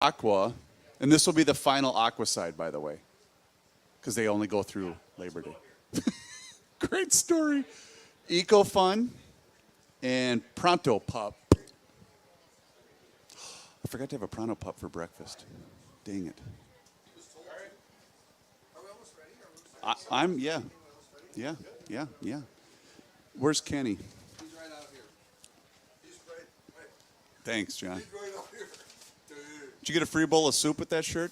Aqua, and this will be the final Aqua side, by the way, because they only go through Labor Day. Great story. Eco Fun and Pronto Pup. I forgot to have a Pronto Pup for breakfast. Dang it. Yeah. Where's Kenny? He's right out here. He's right. Thanks, John. He's right out here. Did you get a free bowl of soup with that shirt?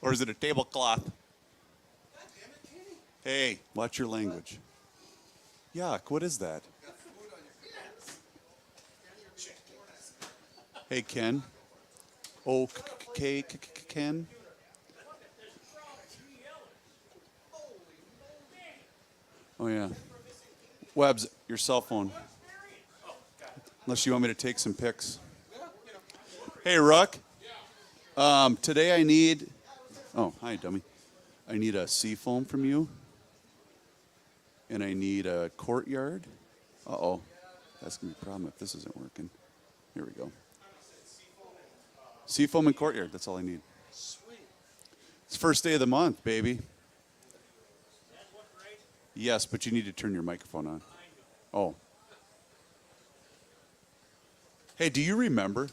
Or is it a tablecloth? God damn it, Kenny. Hey, watch your language. Yuck, what is that? Got food on your hands. Hey, Ken. Okay, Ken. Oh, yeah. Webbs, your cell phone. Unless you want me to take some pics. Hey, Ruck. Today I need... Oh, hi, dummy. I need a seafoam from you. And I need a courtyard. Uh-oh. That's going to be a problem if this isn't working. Here we go. Seafoam and courtyard. That's all I need. Sweet. It's first day of the month, baby. Yes, but you need to turn your microphone on. Oh. Hey, do you remember?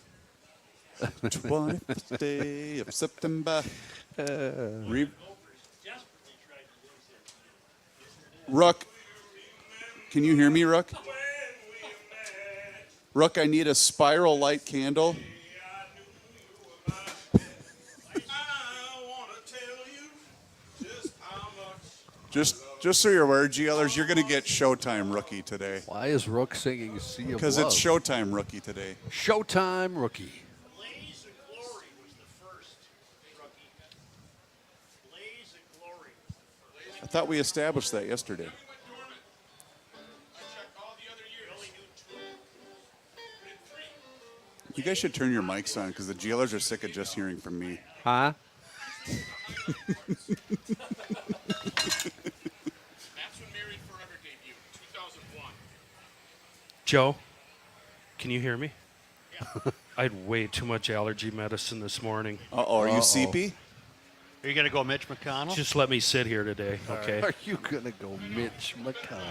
20th day of September. Ruck, can you hear me, Ruck? Ruck, I need a spiral light candle. Just so you're aware, GLers, you're going to get Showtime Rookie today. Why is Rook singing Sea of Love? Because it's Showtime Rookie today. Showtime Rookie. Blaze of Glory was the first rookie. Blaze of Glory was the first. I thought we established that yesterday. You guys should turn your mics on because the GLers are sick of just hearing from me. Huh? That's when Married Forever debuted, 2001. Joe, can you hear me? Yeah. I had way too much allergy medicine this morning. Uh-oh, are you CP? Are you going to go Mitch McConnell? Just let me sit here today, okay? Are you going to go Mitch McConnell?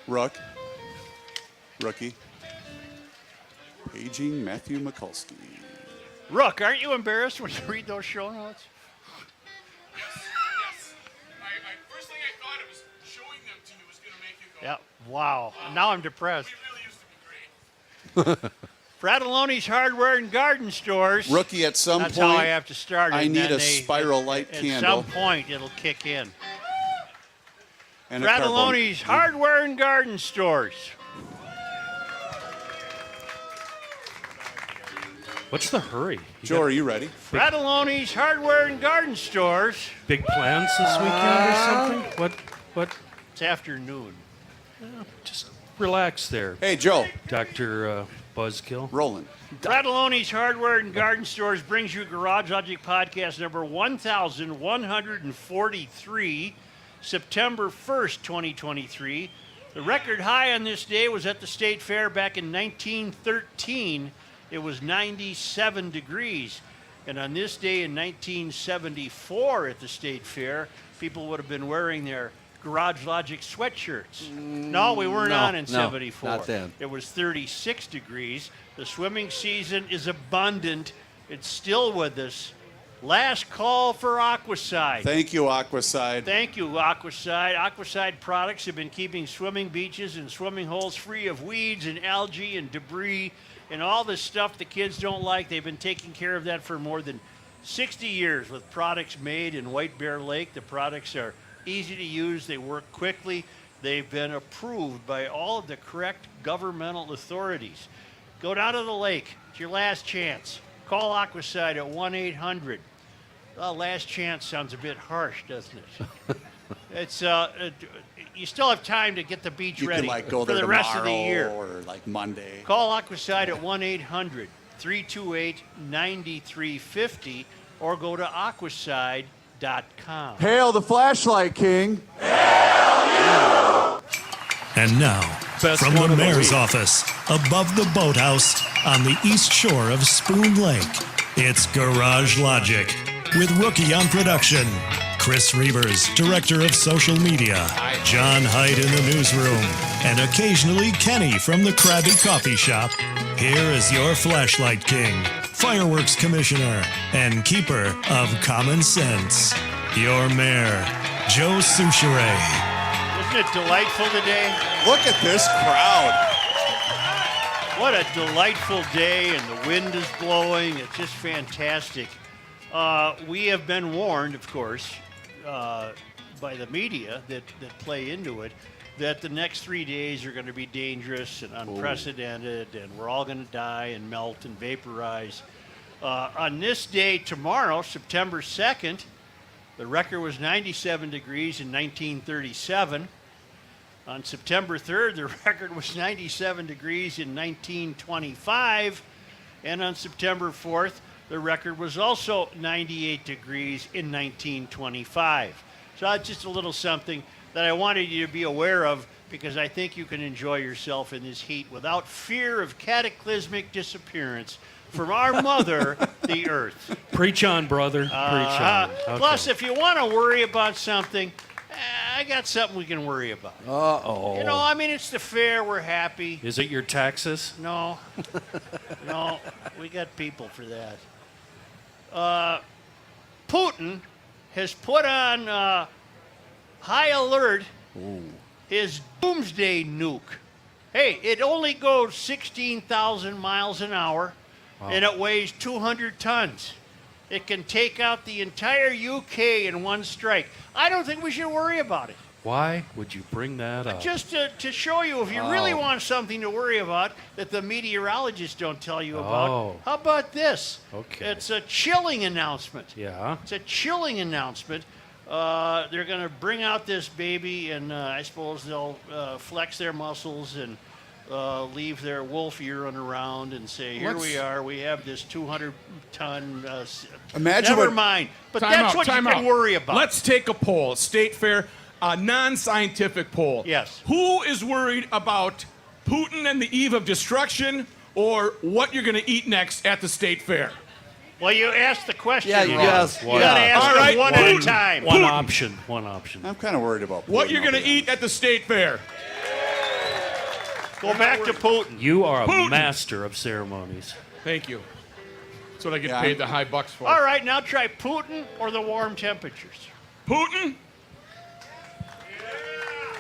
Rookie. Paging Matthew Mikulski. Rook, aren't you embarrassed when you read those show notes? Yes. First thing I thought it was showing them to you was going to make you go. Yeah. Wow. Now I'm depressed. We really used to be great. Fratelloni's Hardware and Garden Stores. Rookie, at some That's point, how I have to start it. I and need then a spiral light candle. At some point, it'll kick in. And a Carbone. Fratelloni's Hardware and Garden Stores. What's the hurry? Joe, are you ready? Fratelloni's Hardware and Garden Stores. Big plans this weekend or something? What? It's afternoon. Just relax there, Hey, Joe. Dr. Buzzkill. Rolling. Fratelloni's Hardware and Garden Stores brings you Garage Logic Podcast number 1143, September 1st, 2023. The record high on this day was at the State Fair back in 1913. It was 97 degrees. And on this day in 1974 at the State Fair, people would have been wearing their Garage Logic sweatshirts. No, we weren't on in 74. Not then. It was 36 degrees. The swimming season is abundant. It's still with us. Last call for Aquaside. Thank you, Aquaside. Thank you, Aquaside. Aquaside products have been keeping swimming beaches and swimming holes free of weeds and algae and debris and all this stuff the kids don't like. They've been taking care of that for more than 60 years with products made in White Bear Lake. The products are easy to use. They work quickly. They've been approved by all of the correct governmental authorities. Go down to the lake. It's your last chance. Call Aquaside at 1-800. Last chance sounds a bit harsh, doesn't it? It's you still have time to get the beach You ready can go for there the rest of the tomorrow year. or Monday. Call Aquaside at 1-800-328-9350 or go to aquaside.com. Hail the flashlight king. And now, Best From one the of mayor's week. office, above the boathouse, on the east shore of Spoon Lake, it's Garage Logic with Rookie on production, Chris Reavers, director of social media, John Hyde in the newsroom, and occasionally Kenny from the Krabby Coffee Shop. Here is your flashlight king, fireworks commissioner, and keeper of common sense, your mayor, Joe Souchere. Isn't it delightful today? Look at this crowd. What a delightful day, and the wind is blowing. It's just fantastic. We have been warned, of course, by the media that play into it, that the next 3 days are going to be dangerous and unprecedented, and we're all going to die and melt and vaporize. On this day tomorrow, September 2nd, the record was 97 degrees in 1937. On September 3rd, the record was 97 degrees in 1925. And on September 4th, the record was also 98 degrees in 1925. So that's just a little something that I wanted you to be aware of, because I think you can enjoy yourself in this heat without fear of cataclysmic disappearance from our mother, the Earth. Preach on, brother. Preach on. Okay. Plus, if you want to worry about something, I got something we can worry about. Uh-oh. You know, I mean, it's the fair. We're happy. Is it your taxes? No. No, we got people for that. Putin has put on high alert his doomsday nuke. Hey, it only goes 16,000 miles an hour, and it weighs 200 tons. It can take out the entire UK in one strike. I don't think we should worry about it. Why would you bring that up? Just to show you, if you really want something to worry about that the meteorologists don't tell you about, Oh. how about this? Okay. It's a chilling announcement. Yeah. It's a chilling announcement. They're going to bring out this baby, and I suppose they'll flex their muscles and leave their wolf urine around and say, here we are, we have this 200-ton... Imagine never what- mind. But Time that's out, what you time can out. worry about. Let's take a poll, a state fair, a non-scientific poll. Yes. Who is worried about Putin and the eve of destruction, or what you're going to eat next at the state fair? Well, you asked the question. Yeah, wrong. yes. You got to ask All them right, one at a Putin. time. One option. One option. I'm kind of worried about What Putin, you're going I'll to be eat at the state fair? Go back to Putin. You are a Putin. master of ceremonies. Thank you. That's what I get Yeah, paid the high bucks for. All right, now try Putin or the warm temperatures. Putin?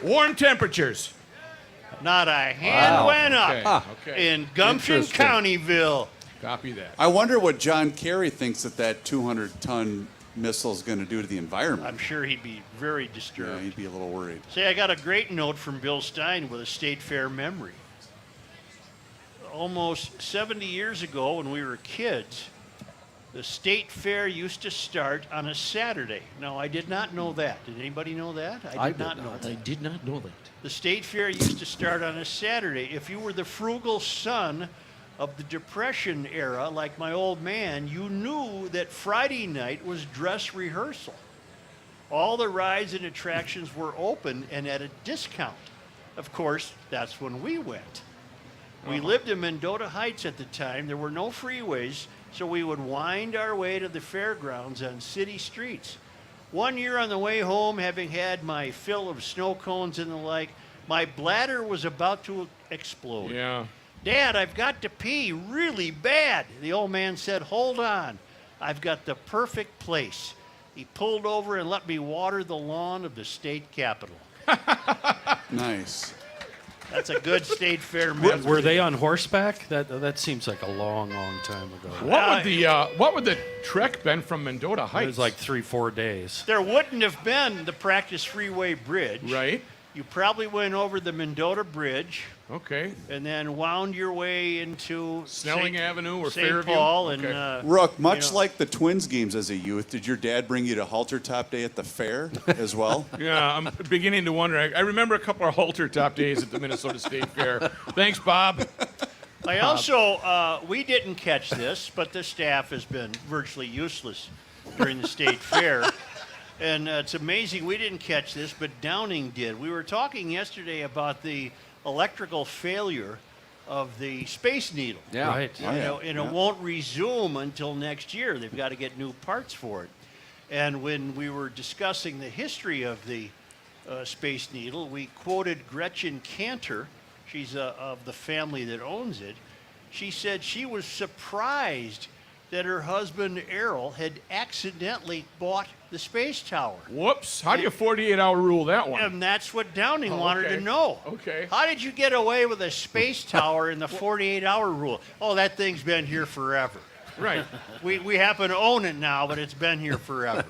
Warm temperatures. Not a hand went up Okay. Okay. in Gumption Interesting. Countyville. Copy that. I wonder what John Kerry thinks that 200-ton missile is going to do to the environment. I'm sure he'd be very Yeah, disturbed. he'd be a little worried. Say, I got a great note from Bill Stein with a state fair memory. Almost 70 years ago, when we were kids, the state fair used to start on a Saturday. Now, I did not know that. Did anybody know that? I did did not know not. that. I did not know that. The state fair used to start on a Saturday. If you were the frugal son of the Depression era, like my old man, you knew that Friday night was dress rehearsal. All the rides and attractions were open and at a discount. Of course, that's when we went. We lived in Mendota Heights at the time. There were no freeways, so we would wind our way to the fairgrounds on city streets. One year on the way home, having had my fill of snow cones and the like, my bladder was about to explode. Yeah. Dad, I've got to pee really bad. The old man said, hold on. I've got the perfect place. He pulled over and let me water the lawn of the state capitol. Nice. That's a good state fair memory. Were they on horseback? That seems like a long time ago. What would the trek been from Mendota It Heights? was like 3-4 days. There wouldn't have been the Practice Freeway Bridge. right. You probably went over the Mendota Bridge Okay. and then wound your way into Snelling Avenue or St. Fairview? Paul. Okay. And Rook, much you know. like the Twins games as a youth, did your dad bring you to halter top day at the fair as well? Yeah, I'm beginning to wonder. I remember a couple of halter top days at the Minnesota State Fair. Thanks, Bob. I also, we didn't catch this, but the staff has been virtually useless during the state fair. And it's amazing we didn't catch this, but Downing did. We were talking yesterday about the electrical failure of the Space Needle. Yeah. Right. Oh, yeah. And it won't resume until next year. They've got to get new parts for it. And when we were discussing the history of the Space Needle, we quoted Gretchen Cantor. She's of the family that owns it. She said she was surprised that her husband Errol had accidentally bought the space tower. Whoops. How do you 48-hour rule that one? And that's what Downing Oh, wanted okay. to know. Okay. How did you get away with a space tower in the 48-hour rule? Oh, that thing's been here forever. Right. We happen to own it now, but it's been here forever.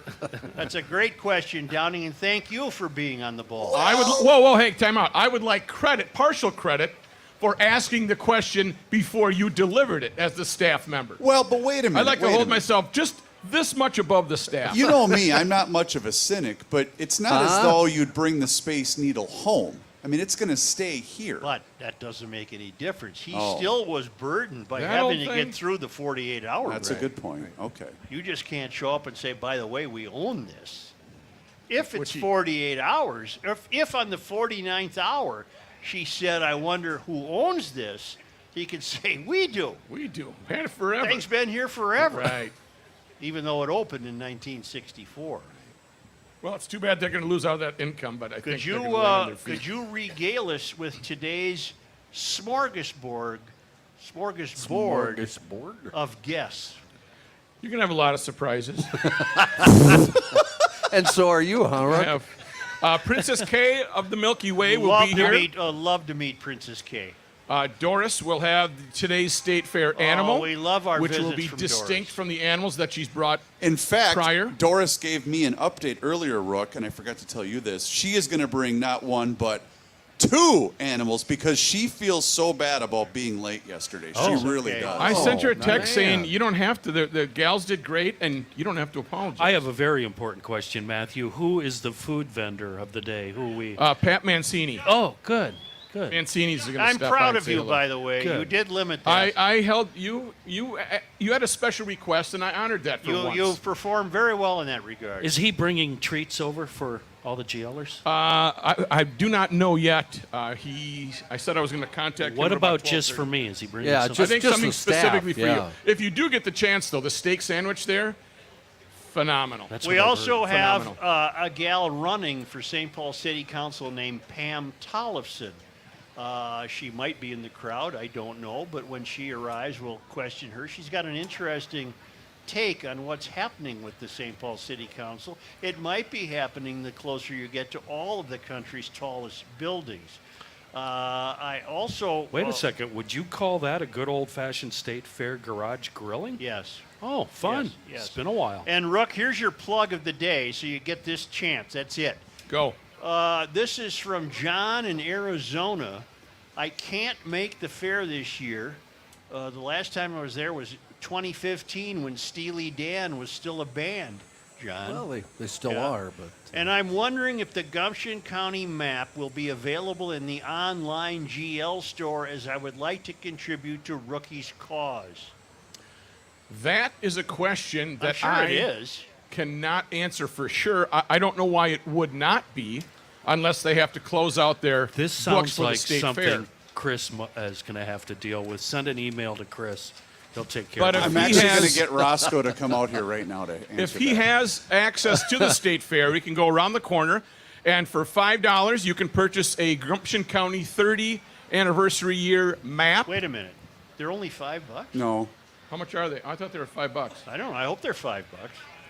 That's a great question, Downing, and thank you for being on the ball. I would. Whoa, hey, time out. I would like credit, partial credit, for asking the question before you delivered it as the staff member. Well, but wait a minute. I'd like to wait a hold minute. myself just this much above the staff. You know me, I'm not much of a cynic, but it's not as though you'd bring the Space Needle home. I mean, it's going to stay here. But that doesn't make any difference. He Oh. still was burdened by That having old to thing? get through the 48 hours. That's a good point. Okay. You just can't show up and say, by the way, we own this. If it's Which he- 48 hours, if on the 49th hour she said, I wonder who owns this, he could say, we do. We do. Had it forever. Thing's been here forever. Right. Even though it opened in 1964. Well, it's too bad they're going to lose out of that income, but I think Could they're you going to land on their feet. could you regale us with today's smorgasbord of guests? You're going to have a lot of surprises. And so are you, huh, I Ruck? have Princess Kay of the Milky Way will be here. Love to meet Princess Kay. Doris will have today's State Fair animal, we love our which will visits be from distinct Doris. from the animals that she's brought. In fact, Prior? Doris gave me an update earlier, Rook, and I forgot to tell you this. She is going to bring not one, but 2 animals because she feels so bad about being late yesterday. She really okay. does. I sent her a text man. saying you don't have to. The gals did great, and you don't have to apologize. I have a very important question, Matthew. Who is the food vendor of the day? Who we? Pat Mancini. Oh, good. Good. Mancini's going to I'm stop by proud and of say you, hello. by the way. Good. You did limit that. I held you had a special request, and I honored that for once. You've performed very well in that regard. Is he bringing treats over for all the GLers? I do not know yet. I said I was going to contact him. What at about about just 12:30. for me? Is he bringing Yeah, something? I think Just something the staff, specifically for yeah. you. If you do get the chance, though, the steak sandwich there, phenomenal. That's We what I've also heard. have Phenomenal. a gal running for St. Paul City Council named Pam Tollefson. She might be in the crowd, I don't know, but when she arrives, we'll question her. She's got an interesting take on what's happening with the St. Paul City Council. It might be happening the closer you get to all of the country's tallest buildings. I also... Wait a second. Would you call that a good old-fashioned state fair garage grilling? Yes. Oh, fun. Yes. It's been a while. And Rook, here's your plug of the day, so you get this chance. That's it. Go. This is from John in Arizona. I can't make the fair this year. The last time I was there was 2015 when Steely Dan was still a band, John. Well, they still Yeah. are, but And I'm wondering if the Gumption County map will be available in the online GL store, as I would like to contribute to Rookie's cause. That is a question I'm that sure I it is. cannot answer for sure. I don't know why it would not be, unless they have to close out their This books sounds for the like state something fair. Chris is going to have to deal with. Send an email to Chris. He'll take care But of if it. I'm he actually going has- to get Roscoe to come out here right now to answer If he that. has access to the state fair, he can go around the corner, and for $5, you can purchase a Gumption County 30 anniversary year map. Wait a minute. They're only $5? No. How much are they? I thought they were $5. I don't know. I hope they're $5.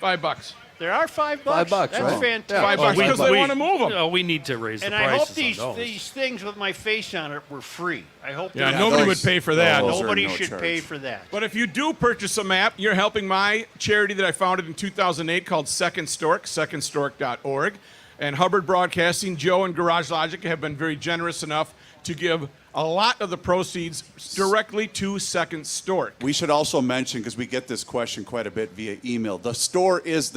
$5. There are $5. $5, That's right? fantastic. Yeah. $5 because they want to move them. No, we need to raise And the I prices hope these on those. these things with my face on it were free. I hope Yeah, they're nobody those- would pay for that. those are nobody no should charge. pay for that. But if you do purchase a map, you're helping my charity that I founded in 2008 called Second Stork, secondstork.org. And Hubbard Broadcasting, Joe and Garage Logic have been very generous enough to give a lot of the proceeds directly to Second Stork. We should also mention, because we get this question quite a bit via email, the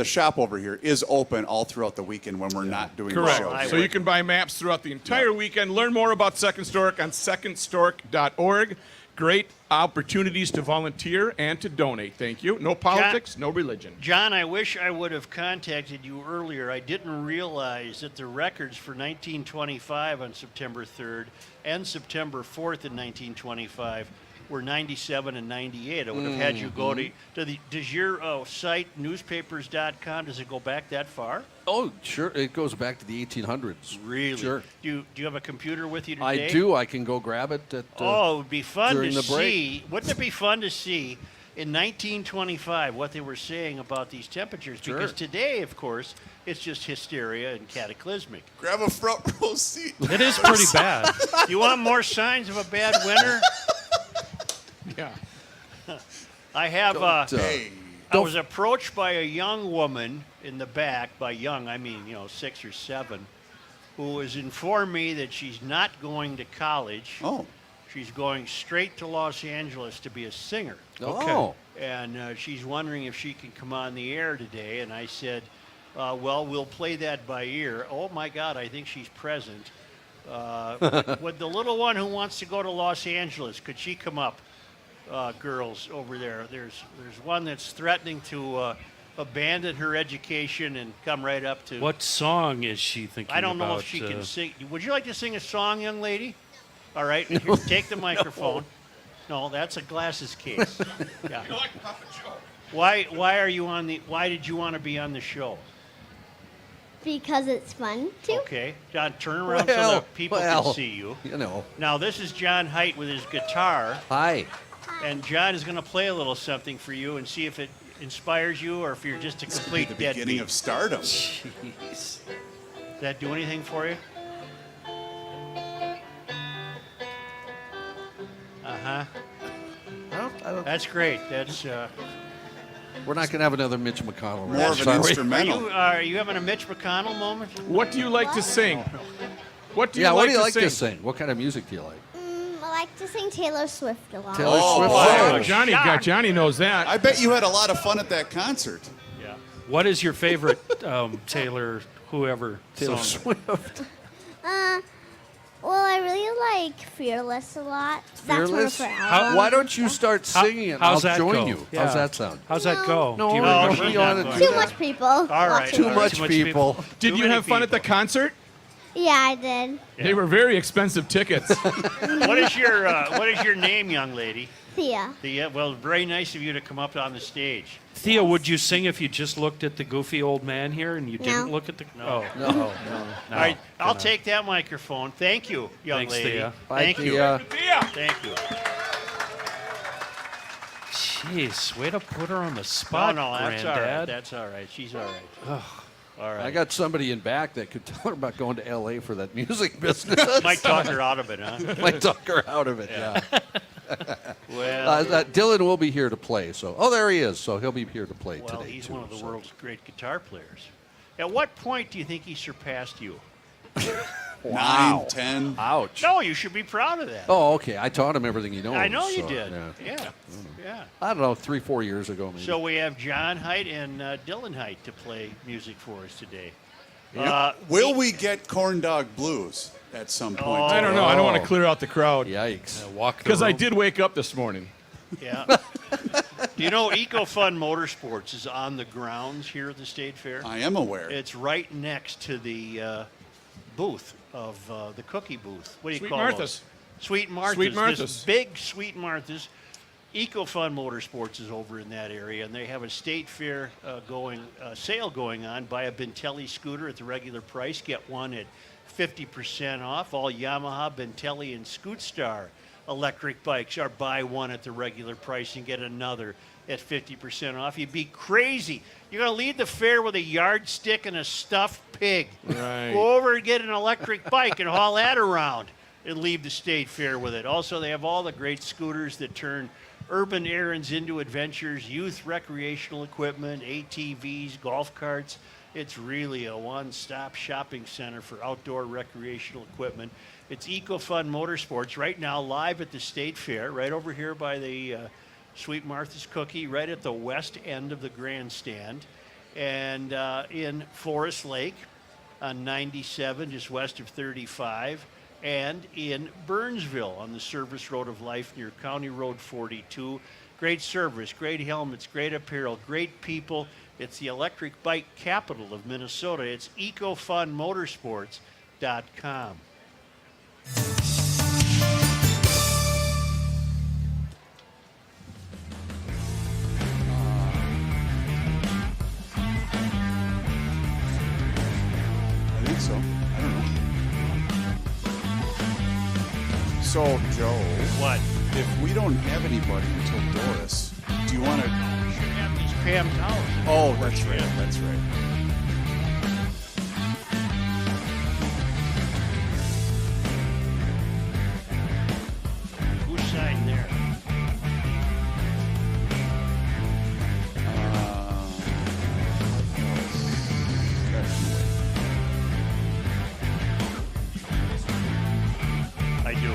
shop over here is open all throughout the weekend when we're not doing Correct. the shows. So you can buy maps throughout the entire weekend. Learn more about Second Stork on secondstork.org. great opportunities to volunteer and to donate. Thank you. No politics, no religion. John, I wish I would have contacted you earlier. I didn't realize that the records for 1925 on September 3rd and September 4th in 1925 were 97 and 98. I would have had you go to the. Does your site, newspapers.com, does it go back that far? Oh, sure. It goes back to the 1800s. Really? Sure. Do you have a computer with you today? I do. I can go grab it. At, Oh, it would be fun during to the break. see. Wouldn't it be fun to see in 1925 what they were saying about these temperatures? Sure. Because today, of course, it's just hysteria and cataclysmic. Grab a front row seat. It is pretty bad. You want more signs of a bad winter? Yeah. I have. Hey. I was approached by a young woman in the back. By young, I mean 6 or 7, who has informed me that she's not going to college. Oh. She's going straight to Los Angeles to be a singer. Oh. And she's wondering if she can come on the air today. And I said, well, we'll play that by ear. Oh, my God, I think she's present. With the little one who wants to go to Los Angeles, could she come up, girls, over there? There's one that's threatening to abandon her education and come right up to... What song is she thinking about? I don't know if she can sing. Would you like to sing a song, young lady? All right, here, take the microphone. No, that's a glasses case. Yeah. Why are you on the? Why did you want to be on the show? Because it's fun too. Okay, John, turn around so Well, that people can see you. You know. Now this is John Haidt with his guitar, Hi. and John is going to play a little something for you and see if it inspires you or if you're just a complete The deadbeat. beginning of stardom. Does that do anything for you? Uh-huh. Well, I don't, That's great. That's we're not going to have another Mitch McConnell. More of an Sorry. instrumental. are you having a Mitch McConnell moment? What do you like to sing? What do you Yeah, like what do you to like sing? to sing? What kind of music do you like? I like to sing Taylor Swift a lot. Taylor Oh, Swift. wow. Oh, Johnny knows that. I bet you had a lot of fun at that concert. Yeah. What is your favorite Taylor, whoever Taylor song? Swift. Well, I really like Fearless a lot. That's one of Fearless? her albums. Why don't you start singing it? How's I'll that join go? you. Yeah. How's that sound? How's that go? No, Do you no, remember? she's you not wanna going. do Too that? much people. All right. watching Too it. much Too much people. Did Too you many have fun at the people. concert? Yeah, I did. They were very expensive tickets. What is your name, young lady? Thea. Well, very nice of you to come up on the stage. Thea, would you sing if you just looked at the goofy old man here and you didn't look at the... No. Oh, No. All right, I'll take that microphone. Thank you, young Thanks, lady. Thea. Thank you. Yeah. Thank you. Jeez, way to put her on the No, spot, no, that's all right. Granddad. That's all right. She's all right. All right. I got somebody in back that could tell her about going to L.A. for that music business. Might talk her out of it, huh? Might talk her out of it, yeah. Well, Dylan will be here to play. So, oh, there he is. So he'll be here to play well, today, he's too. one of the so. world's great guitar players. At what point do you think he surpassed you? 9, 10. Ouch. No, you should be proud of that. Oh, okay. I taught him everything he knows. I know you so, did. Yeah. Yeah. I don't know, 3-4 years ago, maybe. So we have John Haidt and Dylan Haidt to play music for us today. Will we get Corn Dog Blues at some point? Oh, I don't know. I don't want to clear out the crowd. Yikes. Walk the Because I room. did wake up this morning. Yeah. Do you know EcoFun Motorsports is on the grounds here at the State Fair? I am aware. It's right next to the booth of the cookie booth. What do you Sweet call Martha's. those? Sweet Martha's. Sweet This Martha's. big Sweet Martha's. EcoFun Motorsports is over in that area, and they have a State Fair sale going on. Buy a Bentelli scooter at the regular price. Get one at 50% off. All Yamaha, Bentelli, and Scootstar electric bikes are buy one at the regular price and get another at 50% off. You'd be crazy. You're going to leave the fair with a yardstick and a stuffed pig. Right. Go over and get an electric bike and haul that around and leave the State Fair with it. Also, they have all the great scooters that turn urban errands into adventures, youth recreational equipment, ATVs, golf carts. It's really a one-stop shopping center for outdoor recreational equipment. It's EcoFun Motorsports right now live at the State Fair, right over here by the Sweet Martha's Cookie, right at the west end of the grandstand, and in Forest Lake on 97, just west of 35. and in Burnsville on the Service Road of Life near County Road 42. Great service, great helmets, great apparel, great people. It's the electric bike capital of Minnesota. It's ecofunmotorsports.com. I think so. I don't know. So, Joe, What? if we don't have anybody until Doris, do you want to? We should have these Pam towels. Oh, that's right. That's right. Who's signed there? I do.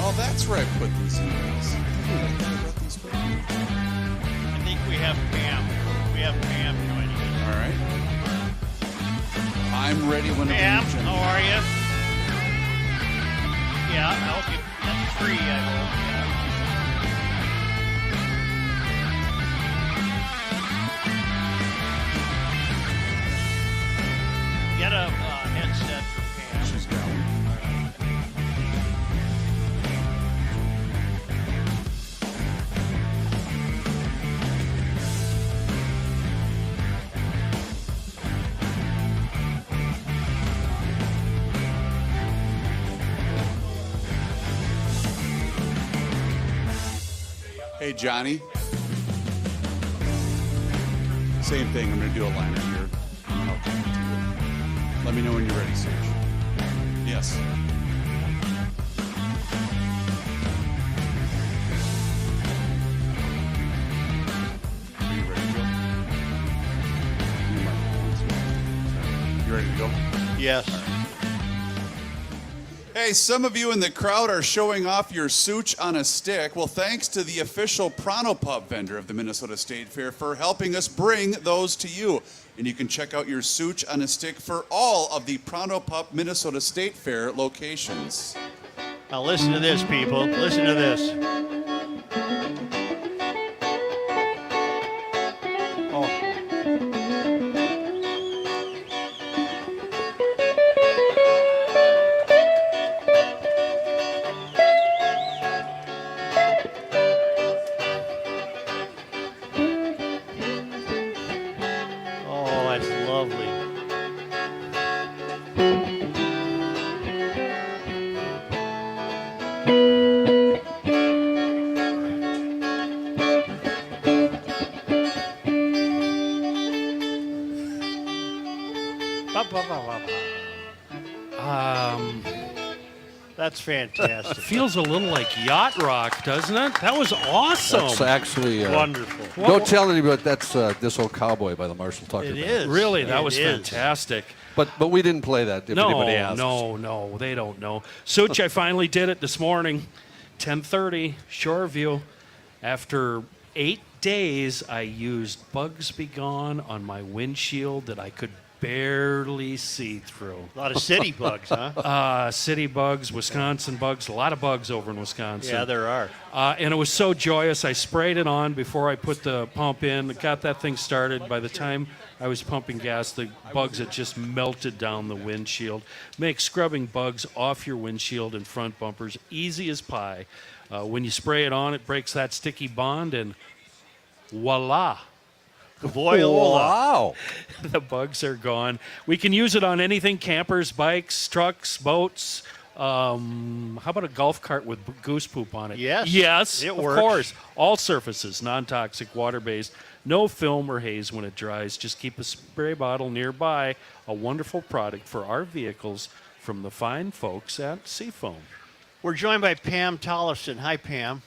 Oh, that's where I put these emails. I brought these with me. I think we have Pam. We have Pam joining us. All right. I'm ready when Pam, the how are you? Yeah, I'll get that's free, I hope. Yeah. Get a headset for Pam. She's got one. Hey, Johnny. Same thing. I'm going to do a liner here. And then I'll come to you. Let me know when you're ready, Serge. Yes. Are you ready, Joe? You ready to go? Yes. Hey, some of you in the crowd are showing off your Such on a stick. Well, thanks to the official Pronto-Pup vendor of the Minnesota State Fair for helping us bring those to you. And you can check out your Such on a stick for all of the Pronto-Pup Minnesota State Fair locations. Now listen to this, people. Listen to this. Oh. Oh, that's lovely. Ba, ba, ba, ba, ba. That's fantastic. Feels a little like yacht rock, doesn't it? That was awesome. That's actually. Wonderful. Don't tell anybody, that's This Old Cowboy by the Marshall Tucker It Band. is. Really, that It was is. fantastic. But we didn't play that if anybody asks. No, they don't know. Such, I finally did it this morning, 10:30, Shoreview. After 8 days, I used Bugs Be Gone on my windshield that I could barely see through. A lot of city bugs, huh? City bugs, Wisconsin bugs, a lot of bugs over in Wisconsin. Yeah, there are. And it was so joyous. I sprayed it on before I put the pump in, got that thing started. By the time I was pumping gas, the bugs had just melted down the windshield. Makes scrubbing bugs off your windshield and front bumpers easy as pie. When you spray it on, it breaks that sticky bond, and voila. Wow. The bugs are gone. We can use it on anything: campers, bikes, trucks, boats. How about a golf cart with goose poop on it? Yes. Yes, It of works. course. All surfaces, non-toxic, water-based, no film or haze when it dries. Just keep a spray bottle nearby. A wonderful product for our vehicles from the fine folks at Seafoam. We're joined by Pam Tollefson. Hi, Pam.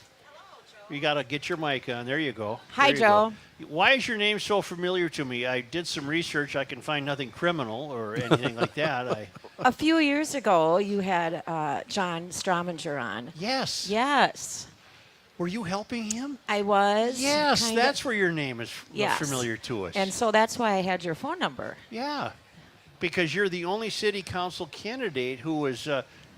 You got to get your mic on. There you go. Hi, There you Joe. go. Why is your name so familiar to me? I did some research. I can find nothing criminal or anything like that. A few years ago, you had John Strominger on. Yes. Yes. Were you helping him? I was. Yes, kinda- that's where your name is Yes. familiar to us. And so that's why I had your phone number. yeah, because you're the only city council candidate who was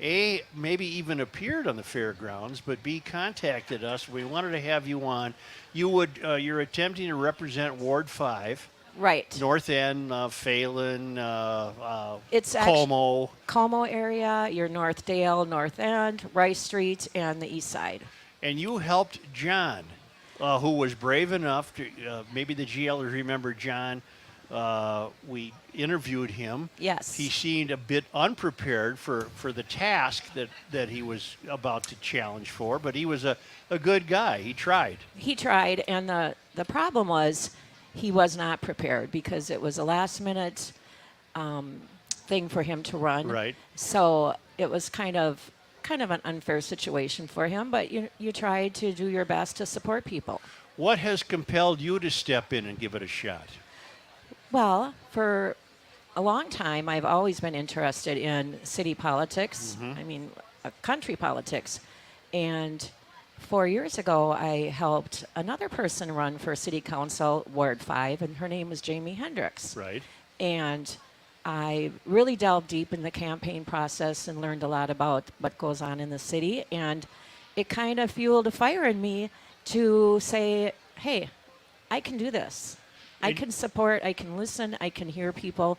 A, maybe even appeared on the fairgrounds, but B, contacted us. We wanted to have you on. You're attempting to represent Ward 5, Right. North End, Phelan, It's Como. Como area, your North Dale, North End, Rice Street, and the East Side. And you helped John, who was brave enough to, maybe the GLers remember John. We interviewed him. Yes. He seemed a bit unprepared for the task that he was about to challenge for, but he was a good guy. He tried. He tried, and the problem was he was not prepared because it was a last-minute thing for him to run. Right. So it was kind of an unfair situation for him, but you tried to do your best to support people. What has compelled you to step in and give it a shot? Well, for a long time, I've always been interested in city politics. I mean, country politics. And 4 years ago, I helped another person run for city council, Ward 5, and her name was Jamie Hendricks. Right. And I really delved deep in the campaign process and learned a lot about what goes on in the city. And it kind of fueled a fire in me to say, hey, I can do this. I can support, I can listen, I can hear people.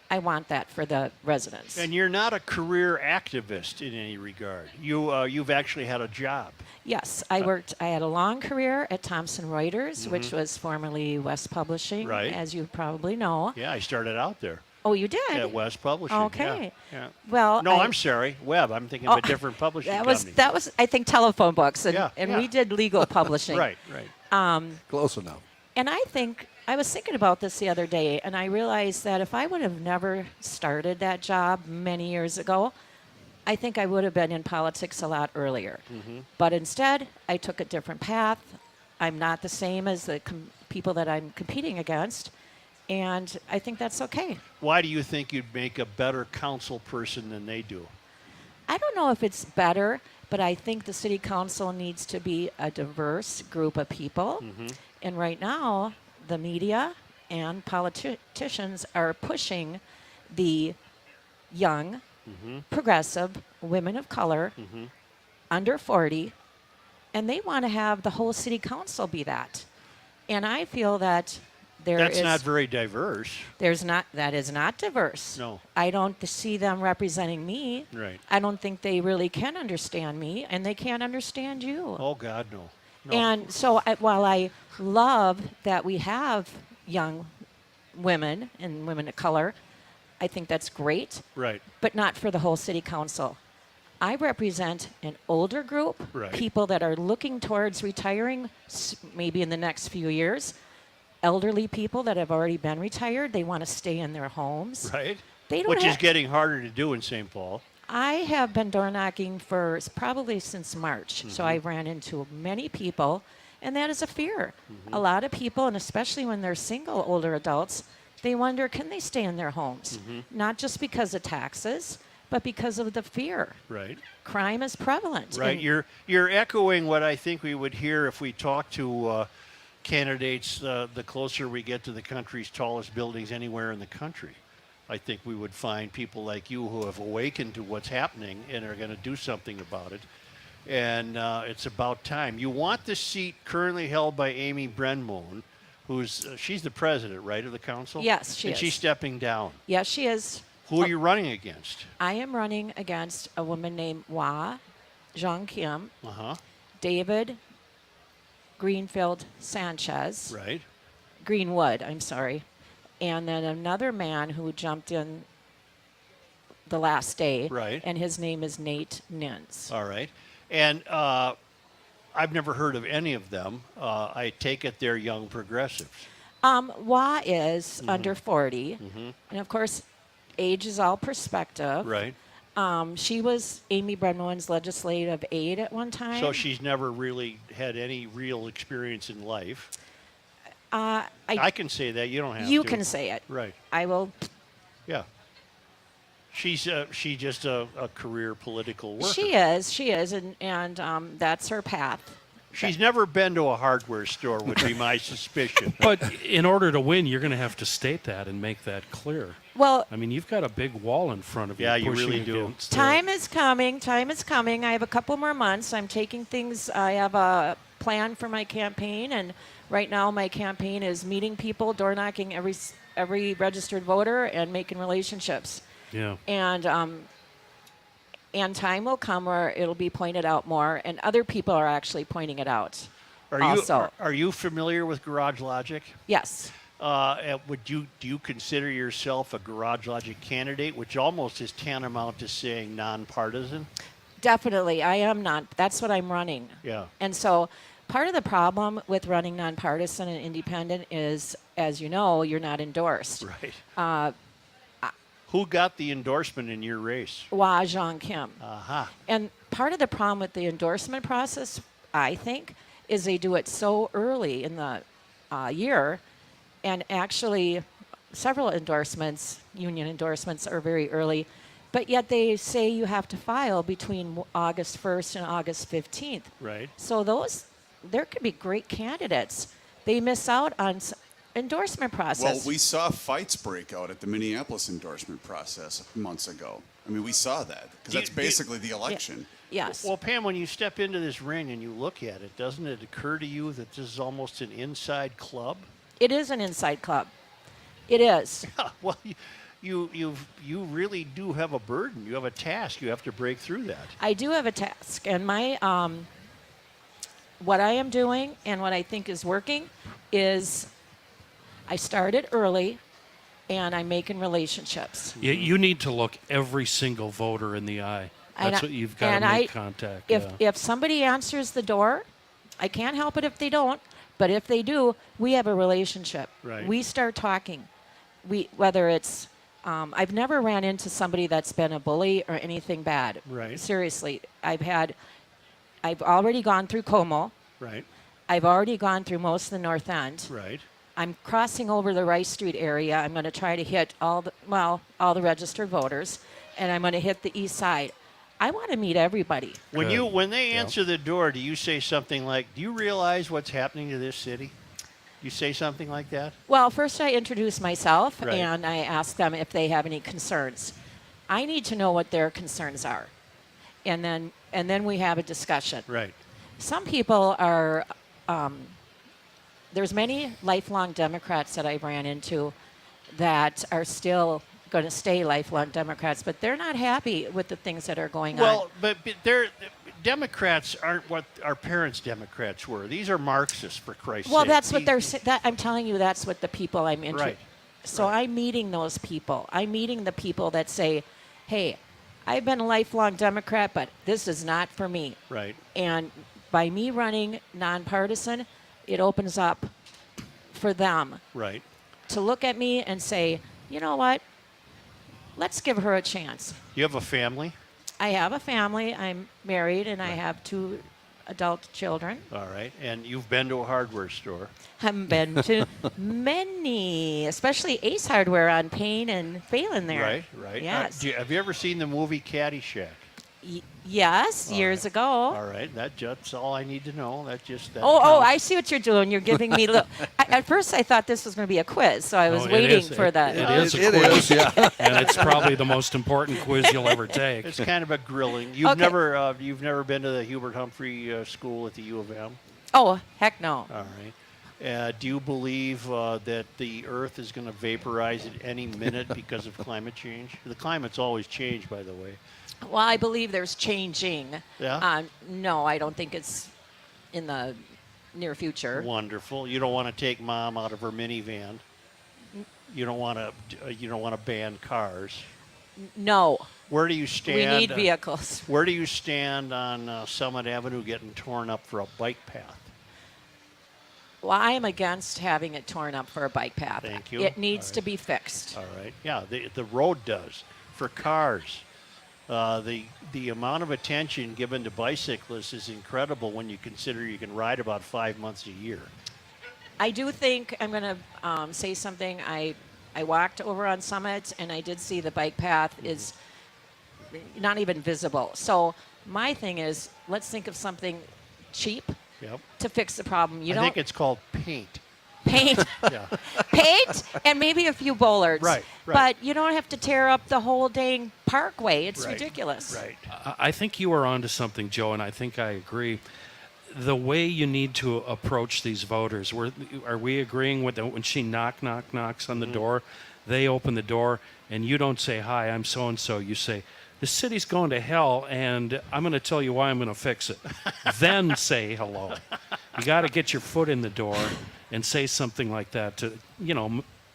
I want that for the residents. And you're not a career activist in any regard. You've actually had a job. Yes, I had a long career at Thomson Reuters, which was formerly West Publishing, Right. as you probably know. Yeah, I started out there Oh, you did? at West Publishing. Okay. Yeah. Well, No, I'm sorry, Webb. I'm thinking of a different publishing company. that was I think telephone books, and, Yeah, and yeah. we did legal publishing. Right. Close enough. And I was thinking about this the other day, and I realized that if I would have never started that job many years ago, I think I would have been in politics a lot earlier. But instead, I took a different path. I'm not the same as the people that I'm competing against, and I think that's okay. Why do you think you'd make a better council person than they do? I don't know if it's better, but I think the city council needs to be a diverse group of people. And right now, the media and politicians are pushing the young, progressive women of color under 40, and they want to have the whole city council be that. And I feel that That's not very diverse. that is not diverse. No. I don't see them representing me. Right. I don't think they really can understand me, and they can't understand you. Oh, God, no. And so while I love that we have young women and women of color, I think that's great, Right. but not for the whole city council. I represent an older group, Right. people that are looking towards retiring maybe in the next few years, elderly people that have already been retired. They want to stay in their homes. Right. They don't Which is have- getting harder to do in St. Paul. I have been door knocking for probably since March, so I ran into many people, and that is a fear. A lot of people, and especially when they're single older adults, they wonder, can they stay in their homes? Not just because of taxes, but because of the fear. Right. Crime is prevalent. Right. and- You're echoing what I think we would hear if we talk to candidates the closer we get to the country's tallest buildings anywhere in the country. I think we would find people like you who have awakened to what's happening and are going to do something about it. And it's about time. You want the seat currently held by Amy Brenmoen, she's the president, right, of the council? Yes, she and is. she's stepping down. Yes, she is. Who are you running against? I am running against a woman named Wah Jong Kim, Uh-huh. David Greenfield Sanchez, Right. Greenwood, I'm sorry, and then another man who jumped in the last day, Right. and his name is Nate Nins. All right. And I've never heard of any of them. I take it they're young progressives. Wah is under 40, and of course, age is all perspective. Right. She was Amy Brenmoen's legislative aide at one time. So she's never really had any real experience in life. I can say that. You don't have You to. can say it. Right. I will. Yeah. She just a career political worker. She is, and that's her path. She's never been to a hardware store, would be my suspicion. But in order to win, you're going to have to state that and make that clear. Well, I mean, you've got a big wall in front of you. Yeah, you pushing really do. against time is coming. Time is coming. I have a couple more months. I'm taking things. I have a plan for my campaign, and right now my campaign is meeting people, door knocking every registered voter, and making relationships. Yeah. And time will come where it'll be pointed out more, and other people are actually pointing it out. Are you familiar with Garage Logic? Yes. Do you consider yourself a Garage Logic candidate, which almost is tantamount to saying nonpartisan? Definitely. I am not. That's what I'm running. Yeah. And so part of the problem with running nonpartisan and independent is, as you know, you're not endorsed. Right. Who got the endorsement in your race? Wah Zhang Kim. Aha. And part of the problem with the endorsement process, I think, is they do it so early in the year, and actually several endorsements, union endorsements, are very early, but yet they say you have to file between August 1st and August 15th. Right. So there could be great candidates. They miss out on endorsement process. Well, we saw fights break out at the Minneapolis endorsement process months ago. I mean, we saw that because that's basically the election. Yes. Well, Pam, when you step into this ring and you look at it, doesn't it occur to you that this is almost an inside club? It is an inside club. It is. Well, you really do have a burden. You have a task. You have to break through that. I do have a task, and my what I am doing and what I think is working is I started early, and I'm making relationships. You need to look every single voter in the eye. That's what you've got to make contact. If somebody answers the door, I can't help it if they don't, but if they do, we have a relationship. Right. We start talking. Whether it's I've never ran into somebody that's been a bully or anything bad. Right. Seriously, I've already gone through Como. Right. I've already gone through most of the North End. Right. I'm crossing over the Rice Street area. I'm going to try to hit all the registered voters, and I'm going to hit the east side. I want to meet everybody. When they answer the door, do you say something like, "Do you realize what's happening to this city?" You say something like that? Well, first I introduce myself, Right. and I ask them if they have any concerns. I need to know what their concerns are, and then we have a discussion. Right. Some people are. There's many lifelong Democrats that I ran into that are still going to stay lifelong Democrats, but they're not happy with the things that are going on. Well, but Democrats aren't what our parents' Democrats were. These are Marxists, for Christ's Well, sake. that's what they're saying. I'm telling you, that's what the people I'm interested. Right. So Right. I'm meeting those people. I'm meeting the people that say, "Hey, I've been a lifelong Democrat, but this is not for me." Right. And by me running nonpartisan, it opens up for them Right. to look at me and say, "You know what? Let's give her a chance." You have a family? I have a family. I'm married, and I have 2 adult children. All right. And you've been to a hardware store. I've been to many, especially Ace Hardware on Payne and Phelan there. Right, right. Yes. Have you ever seen the movie Caddyshack? Yes, years ago. All right. That's all I need to know. That Oh, counts. I see what you're doing. You're giving me at first I thought this was going to be a quiz, so I was No, it waiting is. for that. It is a It quiz, is, yeah. and it's probably the most important quiz you'll ever take. It's kind of a grilling. You've Okay. never been to the Hubert Humphrey School at the U of M? Oh, heck no. All right. Do you believe that the Earth is going to vaporize at any minute because of climate change? The climate's always changed, by the way. Well, I believe there's changing. Yeah? No, I don't think it's in the near future. Wonderful. You don't want to take Mom out of her minivan. You don't want to ban cars. No. Where do you stand? We need vehicles. Where do you stand on Summit Avenue getting torn up for a bike path? Well, I am against having it torn up for a bike path. Thank you. It needs All to be fixed. All right. Yeah, the road does. For cars, the amount of attention given to bicyclists is incredible when you consider you can ride about 5 months a year. I do think I'm going to say something. I I walked over on Summit, and I did see the bike path is not even visible. So my thing is, let's think of something cheap Yep. to fix the problem. You I don't think it's called paint. paint, Yeah. paint, and maybe a few bollards. Right, right. But you don't have to tear up the whole dang parkway. It's Right, ridiculous. Right. I think you are onto something, Joe, and I think I agree. The way you need to approach these voters, are we agreeing with when she knocks on the door, they open the door, and you don't say, hi, I'm so-and-so. You say, the city's going to hell, and I'm going to tell you why I'm going to fix it. Then say hello. You got to get your foot in the door and say something like that to,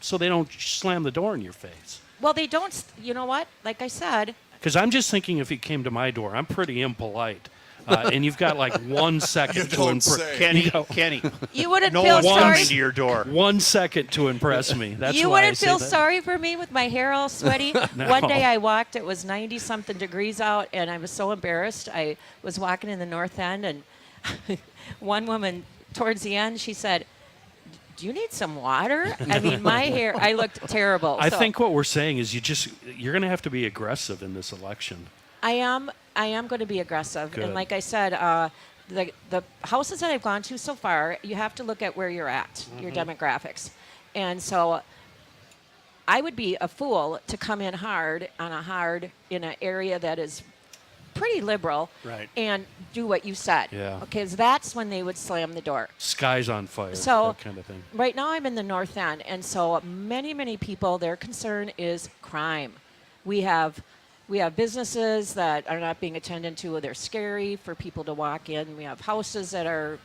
so they don't slam the door in your face. Well, they don't. You know what? Like I said, Because I'm just thinking if you came to my door, I'm pretty impolite. And you've got like 1 second to don't impress. say. Kenny, you wouldn't no feel one's sorry. coming to your door. 1 second to impress me. That's You why I wouldn't say feel that. sorry for me with my hair all sweaty. No. One day I walked, it was 90-something degrees out, and I was so embarrassed. I was walking in the North End, and one woman, towards the end, she said, do you need some water? I mean, my hair, I looked terrible. I So think what we're saying is you're going to have to be aggressive in this election. I am going to be aggressive. Good. And like I said, the houses that I've gone to so far, you have to look at where you're at, your demographics. And so I would be a fool to come in hard in an area that is pretty liberal Right. and do what you said. Yeah. Because that's when they would slam the door. Sky's on fire, So that kind of thing. right now I'm in the North End, and so many people, their concern is crime. We have businesses that are not being attended to. They're scary for people to walk in. We have houses that are,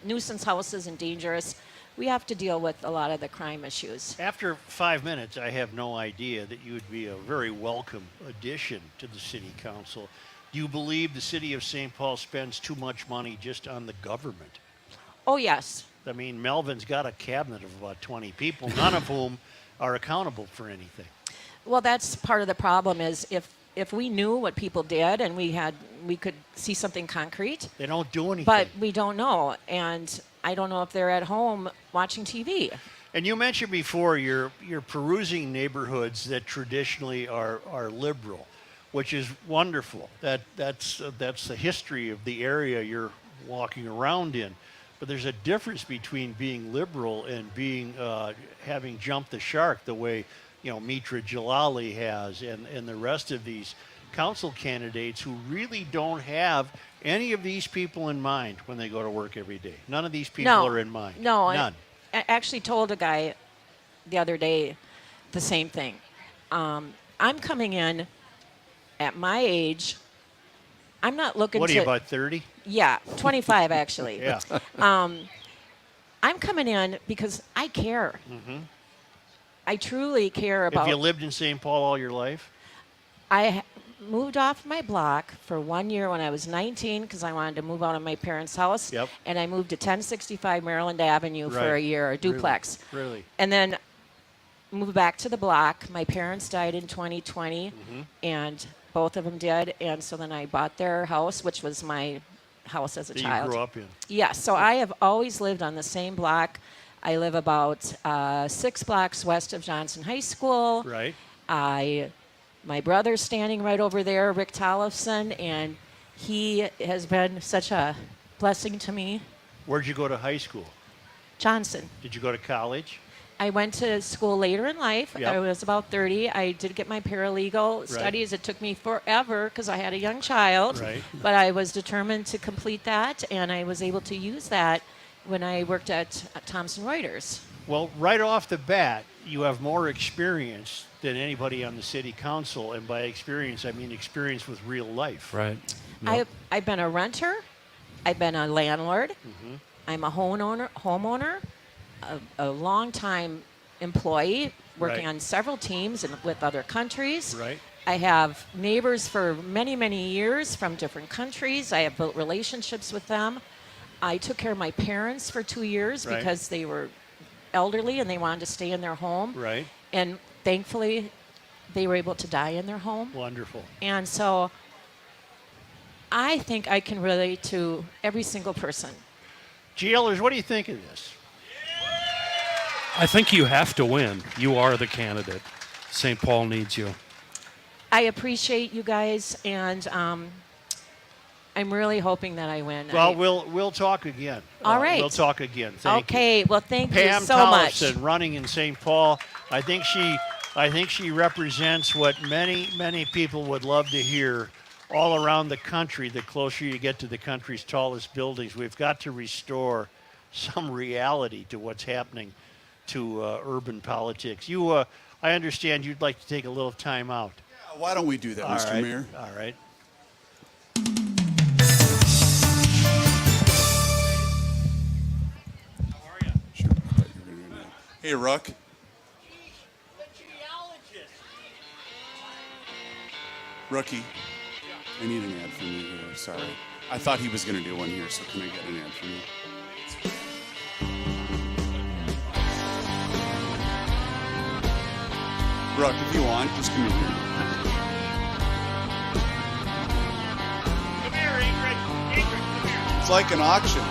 nuisance houses and dangerous. We have to deal with a lot of the crime issues. After 5 minutes, I have no idea that you would be a very welcome addition to the city council. Do you believe the city of St. Paul spends too much money just on the government? Oh, yes. I mean, Melvin's got a cabinet of about 20 people, none of whom are accountable for anything. Well, that's part of the problem is if we knew what people did and we could see something concrete, They don't do anything. but we don't know. And I don't know if they're at home watching TV. And you mentioned before you're perusing neighborhoods that traditionally are liberal, which is wonderful. That's the history of the area you're walking around in. But there's a difference between being liberal and being having jumped the shark the way Mitra Jalali has and the rest of these council candidates who really don't have any of these people in mind when they go to work every day. None of these people are in mind. No, None. I actually told a guy the other day the same thing. I'm coming in at my age. I'm not looking What are to. you, about 30? Yeah, 25 actually. Yeah. I'm coming in because I care. I truly care about. Have you lived in St. Paul all your life? I moved off my block for 1 year when I was 19 because I wanted to move out of my parents' house. Yep. And I moved to 1065 Maryland Avenue for Right. a year, a duplex. Really? And then moved back to the block. My parents died in 2020, and both of them did. And so then I bought their house, which was my house as a That child. you grew up in. Yes, so I have always lived on the same block. I live about 6 blocks west of Johnson High School. Right. My brother's standing right over there, Rick Tollefson, and he has been such a blessing to me. Where'd you go to high school? Johnson. Did you go to college? I went to school later in life. Yep. I was about 30. I did get my paralegal studies. It took me forever because I had a young child. Right. But I was determined to complete that, and I was able to use that when I worked at Thomson Reuters. Well, right off the bat, you have more experience than anybody on the city council, and by experience, I mean experience with real life. Right. Yep. I've been a renter. I've been a landlord. I'm a homeowner, a long-time employee working Right. on several teams and with other countries. Right. I have neighbors for many, many years from different countries. I have built relationships with them. I took care of my parents for 2 years Right. because they were elderly and they wanted to stay in their home. Right. And thankfully, they were able to die in their home. Wonderful. And so I think I can relate to every single person. GLers, what do you think of this? I think you have to win. You are the candidate. St. Paul needs you. I appreciate you guys, and I'm really hoping that I win. Well, we'll talk again. All right. We'll talk again. Thank you. Okay. Well, thank Pam you so much. Tollefson, running in St. Paul. I think she represents what many people would love to hear all around the country. The closer you get to the country's tallest buildings, we've got to restore some reality to what's happening to urban politics. I understand you'd like to take a little time out. Yeah, why don't we do that, All Mr. right. Mayor? All right. Sure. I thought you were gonna do that. Hey, Ruck. Rookie, I need an ad from you here. Sorry. I thought he was going to do one here, so can I get an ad from you? Ruck, if you want, just come in here. Come here, Ingrid. Ingrid, come here. It's like an auction.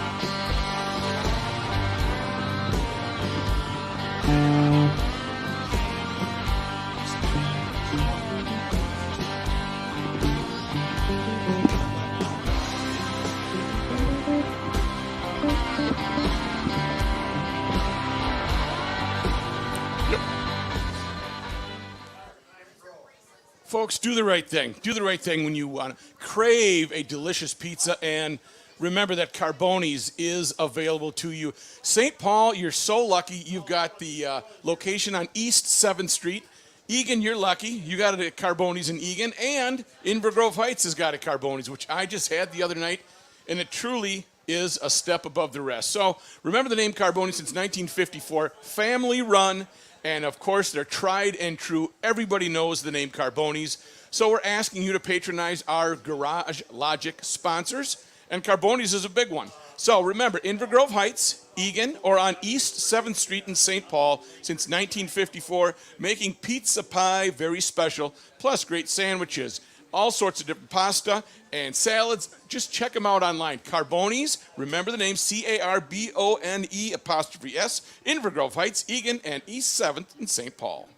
Folks, do the right thing. Do the right thing when you want to crave a delicious pizza, and remember that Carbone's is available to you. St. Paul, you're so lucky. You've got the location on East 7th Street. Egan, you're lucky. You got it at Carbone's in Egan, and Inver Grove Heights has got a Carbone's, which I just had the other night, and it truly is a step above the rest. So remember the name Carbone since 1954, family run. And of course, they're tried and true. Everybody knows the name Carbone's. So we're asking you to patronize our Garage Logic sponsors. And Carbone's is a big one. So remember, Inver Grove Heights, Egan, or on East 7th Street in St. Paul since 1954, making pizza pie very special, plus great sandwiches. All sorts of different pasta and salads. Just check them out online. Carbone's, remember the name, Carbone''S, Inver Grove Heights, Egan, and East 7th in St. Paul.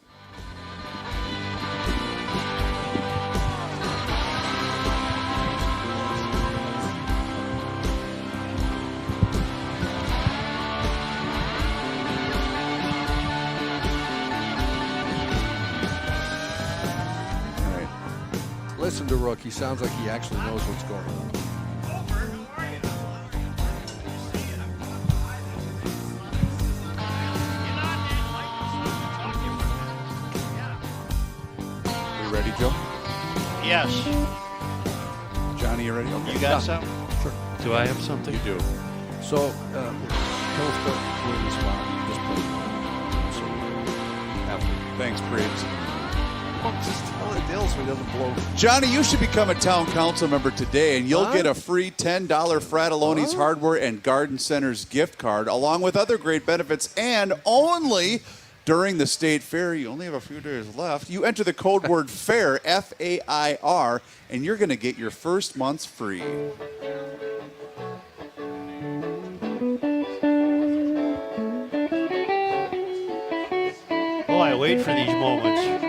Listen to Rook. He sounds like he actually knows what's going on. Are you ready, Joe? Yes. Johnny, you ready? Okay. You got something? Sure. Do I have something? You do. So, tell us what we're in the spot. Just play. So, after. Thanks, Briggs. Just tell the deal so he doesn't blow. Johnny, you should become a town council member today, and you'll get a free $10 Fratelloni's Hardware and Garden Center's gift card, along with other great benefits, and only during the state fair. You only have a few days left. You enter the code word FAIR, F-A-I-R, and you're going to get your first month's free. Oh, I wait for these moments.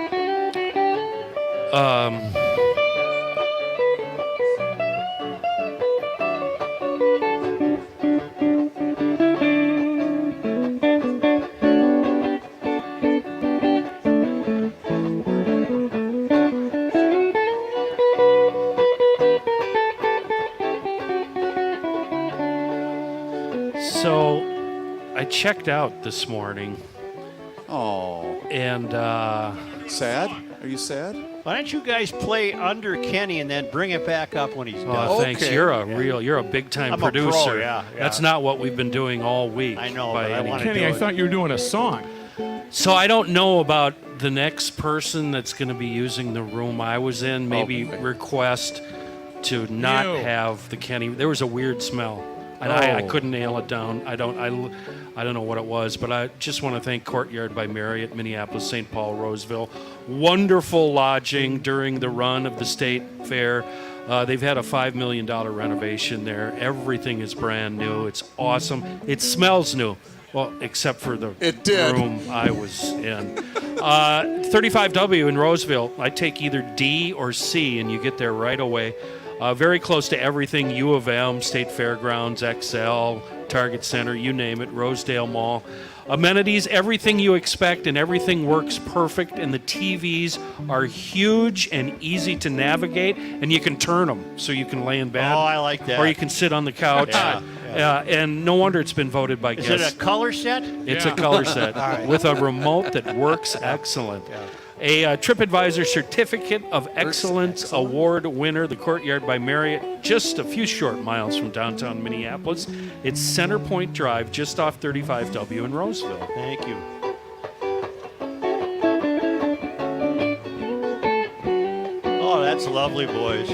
So I checked out this morning, Oh, and sad? Are you sad? Why don't you guys play under Kenny and then bring it back up when he's done? thanks. Okay. You're a big time I'm a pro, producer. yeah. That's not what we've been doing all week. I know, by but I any wanna means. Kenny, I do it. thought you were doing a song. So I don't know about the next person that's going to be using the room I was in. Maybe request to not Ew. have the Kenny. There was a weird smell, and I couldn't nail it down. I don't know what it was, but I just want to thank Courtyard by Marriott, Minneapolis, St. Paul, Roseville. Wonderful lodging during the run of the state fair. They've had a $5 million renovation there. Everything is brand new. It's awesome. It smells new. Well, except for the It did. room I was in. 35W in Roseville. I take either D or C, and you get there right away. Very close to everything, U of M, State Fairgrounds, XL, Target Center, you name it, Rosedale Mall. Amenities, everything you expect, and everything works perfect, and the TVs are huge and easy to navigate, and you can turn them so you can lay in bed. Oh, I like that. Or you can sit on the couch. And no wonder it's been voted by Is guests. it a color set? It's a color set with a remote that works excellent. A TripAdvisor Certificate of Excellence Award winner, the Courtyard by Marriott, just a few short miles from downtown Minneapolis. It's Center Point Drive, just off 35W in Roseville. Thank you. Oh, that's lovely, boys.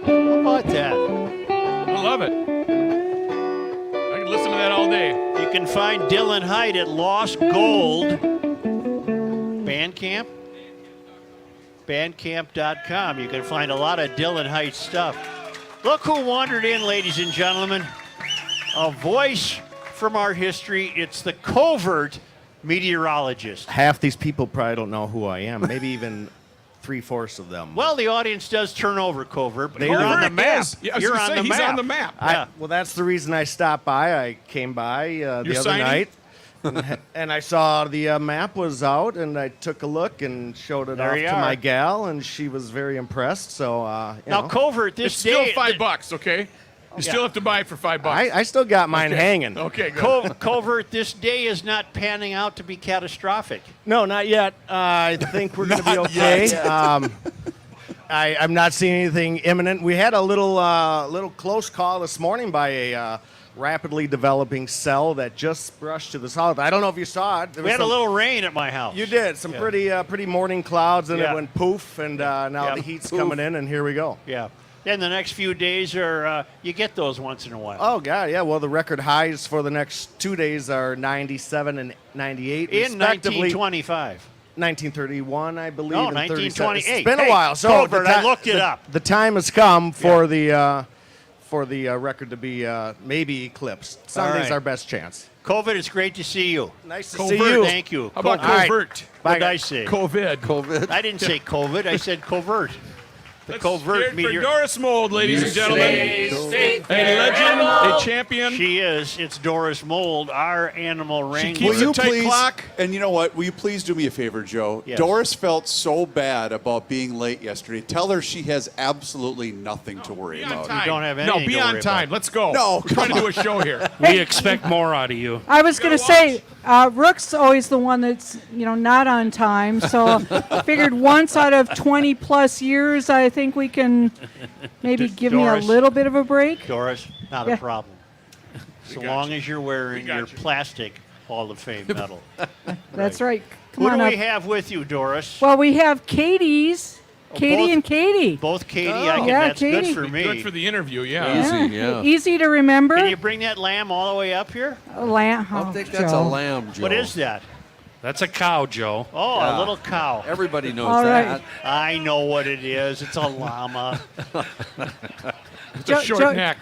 How about that? I love it. I can listen to that all day. You can find Dylan Height at Lost Gold Bandcamp. Bandcamp.com. You can find a lot of Dylan Height stuff. Look who wandered in, ladies and gentlemen. A voice from our history. It's the Covert meteorologist. Half these people probably don't know who I am. Maybe even 3/4 of them. Well, the audience does turn over, Covert, but They you're do. on the map. Is. Yeah, I was You're gonna on say, the he's map. on the map. Well, that's the reason I stopped by. I came by the other signing? night, and I saw the map was out, and I took a look and showed it There off you to are. my gal, and she was very impressed. So, you Now, know. Covert, this It's still day, $5, okay? You still have to buy it for $5. I still got mine hanging. Okay, good. Covert, this day is not panning out to be catastrophic. No, not yet. I think we're going to be okay. I'm not seeing anything imminent. We had a little close call this morning by a rapidly developing cell that just brushed to the south. I don't know if you saw it. There We was had a some- little rain at my house. You did some pretty morning clouds, and Yeah. it went poof, and now Yeah. the heat's coming in, and here we go. Yeah. Then the next few days are, you get those once in a while. Oh God, yeah. Well, the record highs for the next 2 days are 97 and 98, in respectively. 1925. 1931, I believe. No, and 1928. 37. It's been a Hey, while. So Covert, the I looked it up. The time has come for the record to be maybe eclipsed. Sunday's right. our best chance. COVID, it's great to see you. Nice to Covert. see you. Thank you. How about All right. covert? What did Bye, I guys. say? COVID. I didn't say COVID. I said covert. The Let's covert hear it for meteor. Doris Mold, ladies and gentlemen. A legend, a champion. She is. It's Doris Mold, our animal wrangler. keeps Will you a tight please, clock. and you know what? Will you please do me a favor, Joe? Yes. Doris felt so bad about being late yesterday. Tell her she has absolutely nothing to worry Be on about. time. don't have No, anything be to on worry time. about. Let's go. No, We're trying to come do a show here. We expect more out of you. I was going to gotta say, Rook's always the one that's, not on time. So I figured once out of 20 plus years, I think we can maybe give me a Doris. little bit of a break. Doris, not Yeah. a problem. So long as you're wearing got your you. plastic Hall of Fame medal. That's right. Come Who on do up. we have with you, Doris? Well, we have Katie's. Katie both- and Katie. Both Katie. I can, Yeah, that's Katie. good for me. Good for the interview, yeah. Easy, yeah. Easy to remember. Can you bring that lamb all the way up here? Lamb. I think that's a Joe. lamb, Joe. What is that? That's a cow, Joe. Oh, a little cow. Everybody knows All that. right. I know what it is. It's a llama. It's a short neck.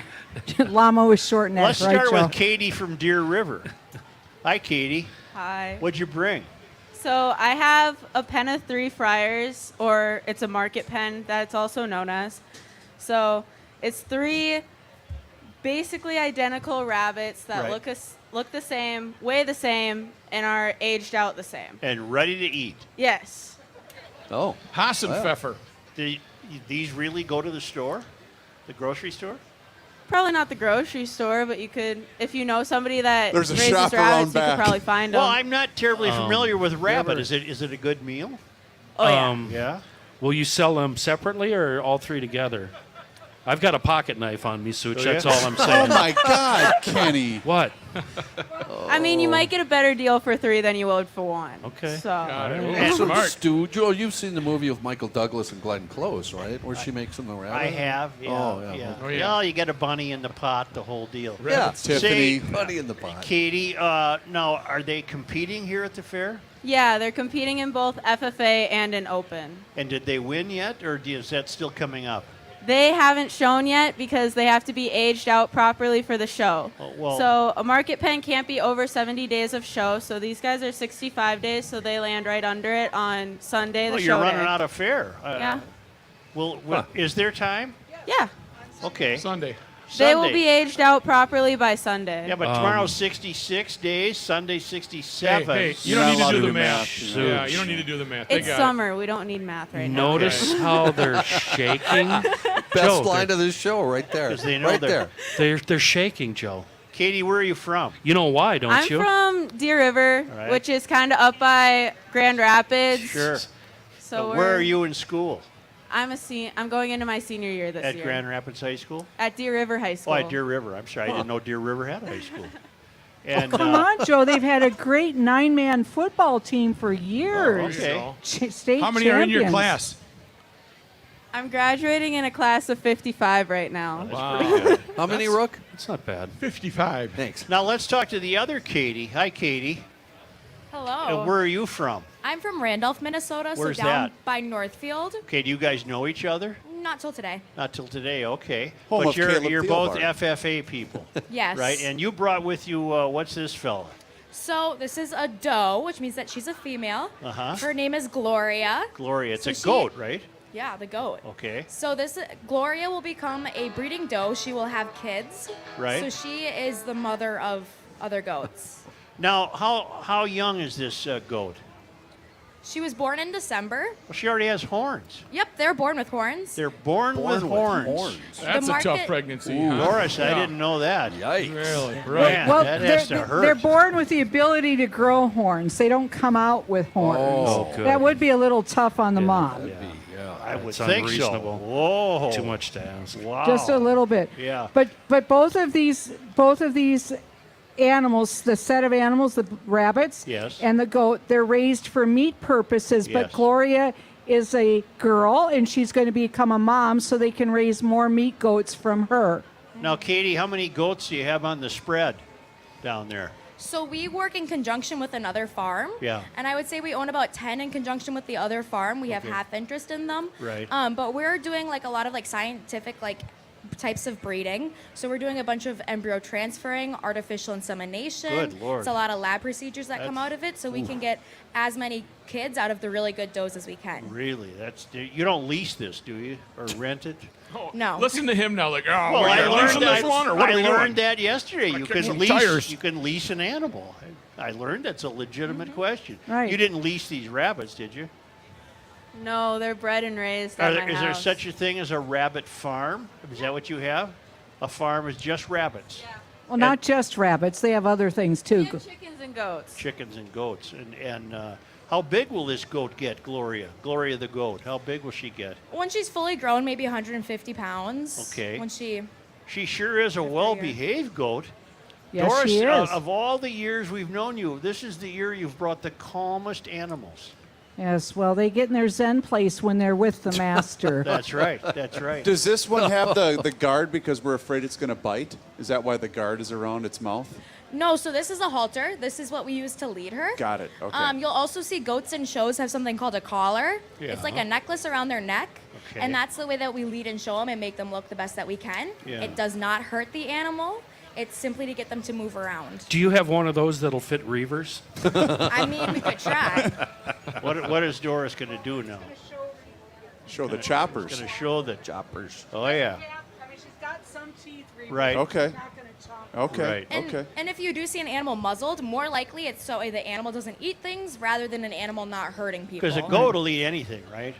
Llama with short neck, Let's right, start Joe? with Katie from Deer River. Hi, Katie. Hi. What'd you bring? So I have a pen of 3 friars, or it's a market pen that it's also known as. So it's 3 basically identical rabbits that Right. look the same, weigh the same, and are aged out the same. And ready to eat. Yes. Oh. Hassenpfeffer. Do these really go to the store? The grocery store? Probably not the grocery store, but you could, if you know somebody that There's a raises shop around rabbits, you back. could probably find them. Well, I'm not terribly familiar with rabbit. ever- Is it a good meal? oh, yeah. Yeah. Will you sell them separately or all 3 together? I've got a pocket knife on me, Such. Oh, That's yeah? all I'm Oh saying. my God, Kenny! What? I mean, you might get a better deal for 3 than you would for 1. Okay. So. Got it. right. Ooh, Some smart. stew. Joe, you've seen the movie of Michael Douglas and Glenn Close, right? Where she makes him the rabbit. I have. Yeah. Oh, yeah. Yeah. Oh, yeah. Yeah, you get a bunny in the pot, the whole deal. Yeah. Tiffany. Money in the pot. Katie, now, are they competing here at the fair? Yeah, they're competing in both FFA and in Open. And did they win yet, or is that still coming up? They haven't shown yet because they have to be aged out properly for the show. Oh, well- So a market pen can't be over 70 days of show. So these guys are 65 days, so they land right under it on Sunday, the Oh, show you're day. running out of fare. Yeah. Is there time? Yeah. Okay. Sunday. They will be aged out properly by Sunday. Yeah, but tomorrow's 66 days, Sunday 67. Hey, you You're don't not need to allowed do to the do math. math, Yeah, you don't need to do the math. They It's got summer. We don't need math right now. Notice how they're shaking. Best Joe, line of this show, right there. 'Cause they know right they're- there. they're shaking, Joe. Katie, where are you from? You know why, don't I'm you? from Deer River, All right. which is kind of up by Grand Rapids. Sure. So Where are you in school? I'm going into my senior year this At year. Grand Rapids High School? At Deer River High School. Oh, at Deer River. I'm sorry. I didn't know Deer River had a high school. And, Come on, Joe. They've had a great 9-man football team for years. Okay. State How many are in your champions. class? I'm graduating in a class of 55 right now. Wow. How many, Rook? It's not bad. 55. Thanks. Now let's talk to the other Katie. Hi, Katie. Hello. And where are you from? I'm from Randolph, Minnesota, Where's so down that? by Northfield. Okay, do you guys know each other? Not till today. Not till today, okay. Home but of you're Caleb both Thielbar. FFA people. Yes. Right? And you brought with you, what's this fella? So this is a doe, which means that she's a female. Uh-huh. Her name is Gloria. Gloria. It's So a she- goat, right? Yeah, the goat. Okay. So this Gloria will become a breeding doe. She will have kids. Right. So she is the mother of other goats. Now, how young is this goat? She was born in December. Well, she already has horns. Yep, they're born with horns. They're born with horns. That's a tough market- pregnancy. Ooh, huh? Doris, I Yeah. didn't know that. Yikes. Really? Man, Right. Well, that they're, has to hurt. they're born with the ability to grow horns. They don't come out with horns. Oh, good. That would be a little tough on the mom. I would It's think so. unreasonable. Whoa. Too much to ask. Wow. Just a little bit. Yeah. But both of these animals, the set of animals, the rabbits Yes. and the goat, they're raised for meat purposes. But Yes. Gloria is a girl and she's going to become a mom, so they can raise more meat goats from her. Now, Katie, how many goats do you have on the spread down there? So we work in conjunction with another farm. Yeah. And I would say we own about 10 in conjunction with the other farm. We have Okay. half interest in them. Right. But we're doing like a lot of like scientific types of breeding. So we're doing a bunch of embryo transferring, artificial insemination. Good Lord. It's a lot of lab procedures that come That's- out of it, so we can get as many kids out of the really good does as we can. Really? You don't lease this, do you, or rent it? No. Listen to him now, like, oh, Well, we I got leasing learned this one, or what I are we learned doing? that yesterday. You kick can some lease. tires. You can lease an animal. I learned that's a legitimate question. Right. You didn't lease these rabbits, did you? No, they're bred and raised at my Is there house. such a thing as a rabbit farm? Is that what you have? A farm is just rabbits. Well, not just rabbits. They have other things too. We have chickens and goats. Chickens and goats. And how big will this goat get, Gloria? Gloria the goat. How big will she get? When she's fully grown, maybe 150 pounds. Okay. When she She sure is a well-behaved goat. Yes, Doris, she is. of all the years we've known you, this is the year you've brought the calmest animals. Yes, well, they get in their Zen place when they're with the master. That's right. That's right. Does this one have the guard because we're afraid it's going to bite? Is that why the guard is around its mouth? No, so this is a halter. This is what we use to lead her. Got it. Okay. You'll also see goats in shows have something called a collar. Yeah. It's like a necklace around their neck. Okay. And that's the way that we lead and show them and make them look the best that we can. Yeah. It does not hurt the animal. It's simply to get them to move around. Do you have one of those that'll fit Reavers? I mean, we could try. What is Doris going to do now? Show the She's choppers. going to show the Choppers. Oh, yeah. I mean, she's got some teeth. Right. Okay. Okay. Right. And, Okay. and if you do see an animal muzzled, more likely it's so the animal doesn't eat things rather than an animal not hurting people. Because a goat will eat anything, right?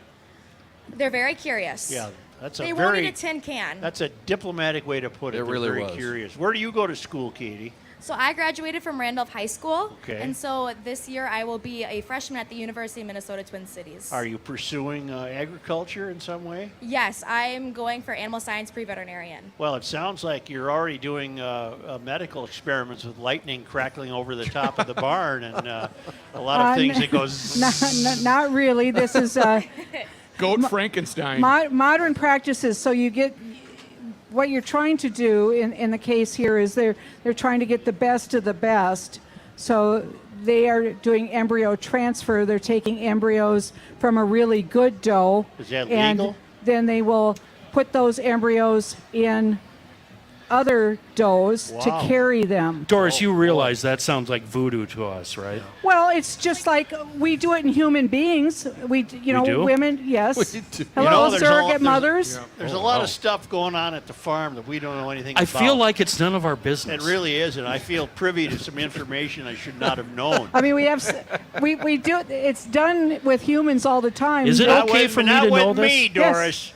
They're very curious. Yeah. That's a They won't very eat a tin can. that's a diplomatic way to put it. It They're really very was. curious. Where do you go to school, Katie? So I graduated from Randolph High School. Okay. And so this year I will be a freshman at the University of Minnesota Twin Cities. Are you pursuing agriculture in some way? Yes, I'm going for animal science pre-veterinarian. Well, it sounds like you're already doing medical experiments with lightning crackling over the top of the barn and a lot of things that goes. Not really. This is Goat Frankenstein. modern practices. So you get what you're trying to do in the case here is they're trying to get the best of the best. So they are doing embryo transfer. They're taking embryos from a really good doe. Is that and legal? then they will put those embryos in other does to Wow. carry them. Doris, you realize that sounds like voodoo to us, right? Well, it's just like we do it in human beings. We do? women, yes. We do. Hello, there's surrogate mothers. There's a lot of stuff going on at the farm that we don't know anything I about. feel like it's none of our business. It really is, and I feel privy to some information I should not have known. I mean, we do. It's done with humans all the time. Is it Not okay with, for me not to with know me, this? Doris.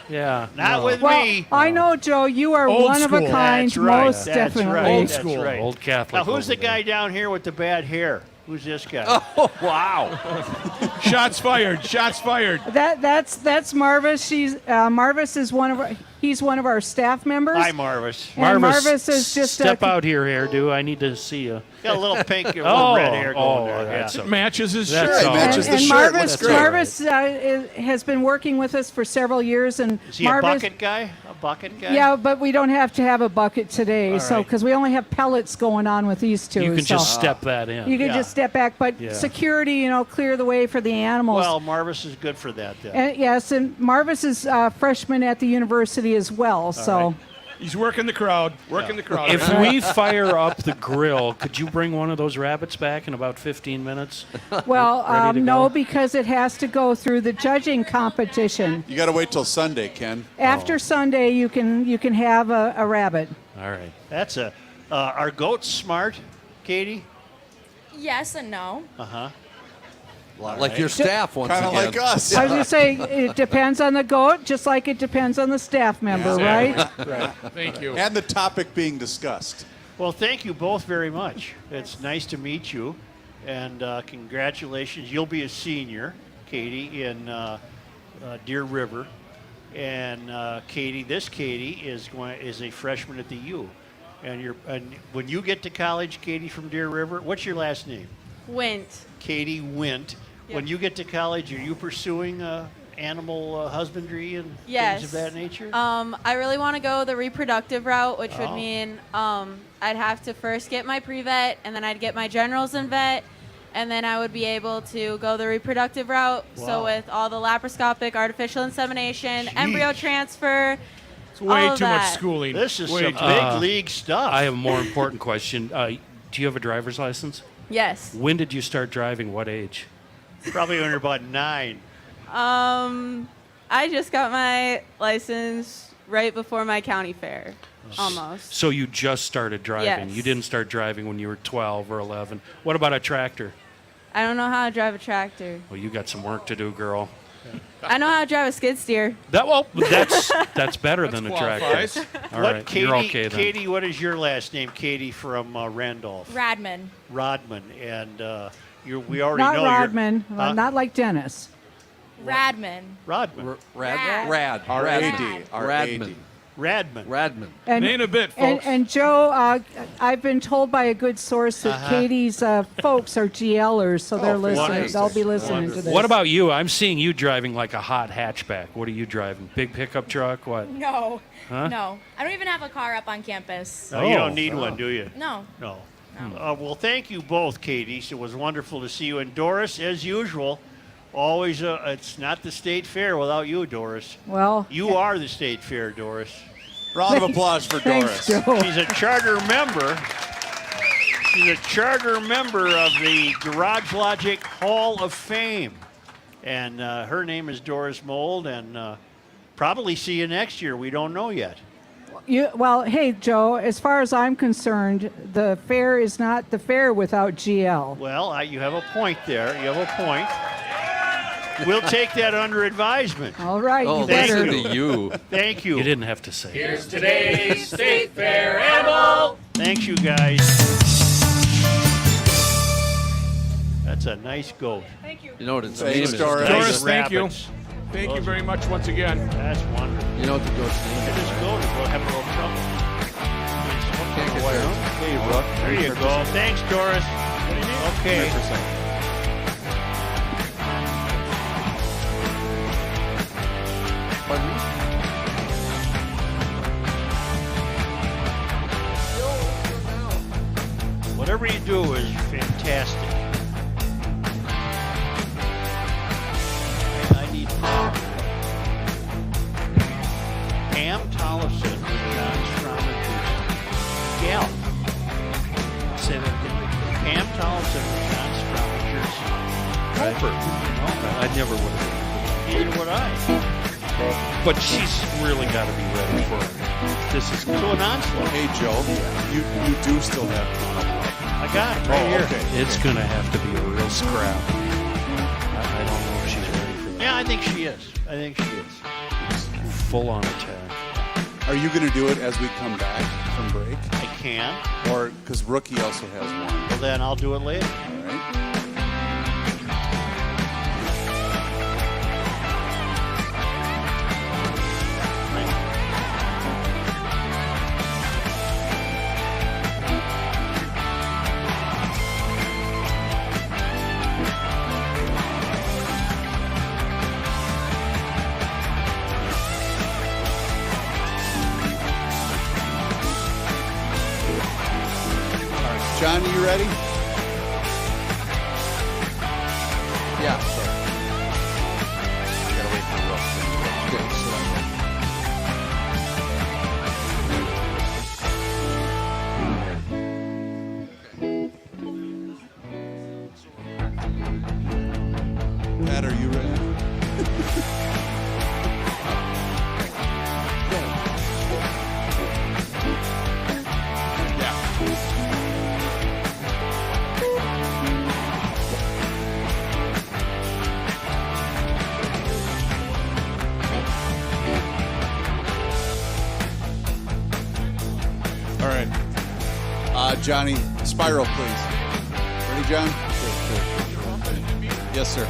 Yeah. Not no. with Well, me. I know, Joe. You are Old one of a school. kind, That's right. most That's definitely. right. Old That's school. right. Old Catholic. Now, who's the over there. guy down here with the bad hair? Who's this guy? Oh, wow. Shots fired. Shots fired. That's Marvis. Marvis is he's one of our staff members. Hi, Marvis. And Marvis is just step out here, hairdo. I need to see you. Got a little pink, a little red hair going there. that's Yeah. okay. Matches his That's shirt. all. matches the and shirt. Marvis, Looks great. Marvis has been working with us for several years, and Is he a Marvis, bucket guy? A bucket guy? yeah, but we don't have to have a bucket today, All so right. because we only have pellets going on with these two. You can so just step that in. you can Yeah. just step back, but Yeah. security, clear the way for the animals. Well, Marvis is good for that then. And yes, and Marvis is a freshman at the university as well. So right. He's working the crowd. Working the crowd. If we fire up the grill, could you bring one of those rabbits back in about 15 minutes? well, Ready to no, go? because it has to go through the judging competition. You got to wait till Sunday, Ken. After Sunday, you can have a rabbit. All right. That's are goats smart, Katie? Yes and no. Uh-huh. Like your staff once Kind of again. like us. I was going to say, it depends on the goat, just like it depends on the staff member, right? Thank you. And the topic being discussed. Well, thank you both very much. It's nice to meet you, and congratulations. You'll be a senior, Katie, in Deer River, and Katie is a freshman at the U. And when you get to college, Katie from Deer River, what's your last name? Wint. Katie Wint. Yep. When you get to college, are you pursuing animal husbandry and Yes. things of that nature? I really want to go the reproductive route, which would mean I'd have to first get my pre-vet, and then I'd get my generals in vet, and then I would be able to go the reproductive route. Wow. So with all the laparoscopic artificial insemination, embryo transfer, It's way all of too much that. schooling. This is Way some too- big league stuff. I have a more important question. Do you have a driver's license? Yes. When did you start driving? What age? Probably when you're about 9. I just got my license right before my county fair, almost. So you just started driving. Yes. You didn't start driving when you were 12 or 11. What about a tractor? I don't know how to drive a tractor. Well, you got some work to do, girl. I know how to drive a skid steer. That's better than a tractor. qualifies. All What, right, Katie, you're okay then. Katie, what is your last name? Katie from Randolph. Radman. Rodman. And we already Not know Rodman, you're... Huh? not like Dennis. Radman. Rodman. Rad. R-A-D. Radman. Radman. Radman. And, Ain't a bit, folks. and Joe, I've been told by a good source that Katie's folks are GLers, so they're listening. fantastic. They'll be listening to this. What about you? I'm seeing you driving like a hot hatchback. What are you driving? Big pickup truck? What? No. Huh? No. I don't even have a car up on campus. No, you Oh. don't need one, do you? No. No. Well, thank you both, Katie. It was wonderful to see you. And Doris, as usual, always, it's not the state fair without you, Doris. Well, You are the state fair, Doris. Round of applause for thanks, Doris. Joe. She's a charter member. She's a charter member of the Garage Logic Hall of Fame. And her name is Doris Mold, and probably see you next year. We don't know yet. Well, hey, Joe, as far as I'm concerned, the fair is not the fair without GL. Well, you have a point there. You have a point. We'll take that under advisement. All right, Oh, you thank better. listen to you. Thank you. You didn't have to say it. Here's today's State Fair animal. Thanks, you guys. That's a nice goat. You know what its Thanks, name is? Doris. right? Doris, thank you. Rabbits. Thank you very much once again. That's wonderful. You know what the goat's Look name at is? this goat. We'll have a little trouble. Can't get there. Hey, Rook. There you go. Thanks, Doris. Okay. 100%. Pardon me? Whatever you do is fantastic. I need. Cam Tollefson and John Stromiger's gal. Say that again. Cam Tollefson and John Stromiger's helper. I never would have. Neither would I. But she's really got to be ready for it. This is So an onslaught. Hey, Joe, you do still have to come up. I got it right here. Okay. It's going to have to be a real scrap. I don't know if she's ready for that. Yeah, I think she is. I think she is. Full on attack. Are you going to do it as we come back from break? I can. Or because Rookie also has one. Well, then I'll do it later. All right. John, are you ready? Yeah. Sorry. Gotta wait for Russ. Okay, Pat, are you ready? All right. Johnny, spiral, please. Ready, John? Yes, sir.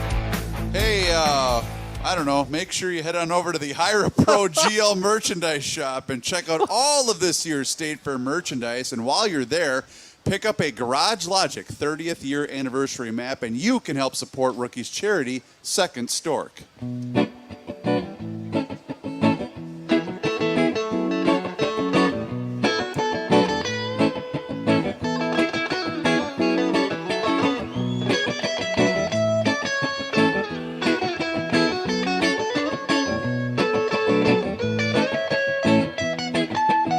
Hey, I don't know, make sure you head on over to the Hire a Pro GL merchandise shop and check out all of this year's State Fair merchandise. And while you're there, pick up a Garage Logic 30th year anniversary map, and you can help support Rookie's charity, Second Stork.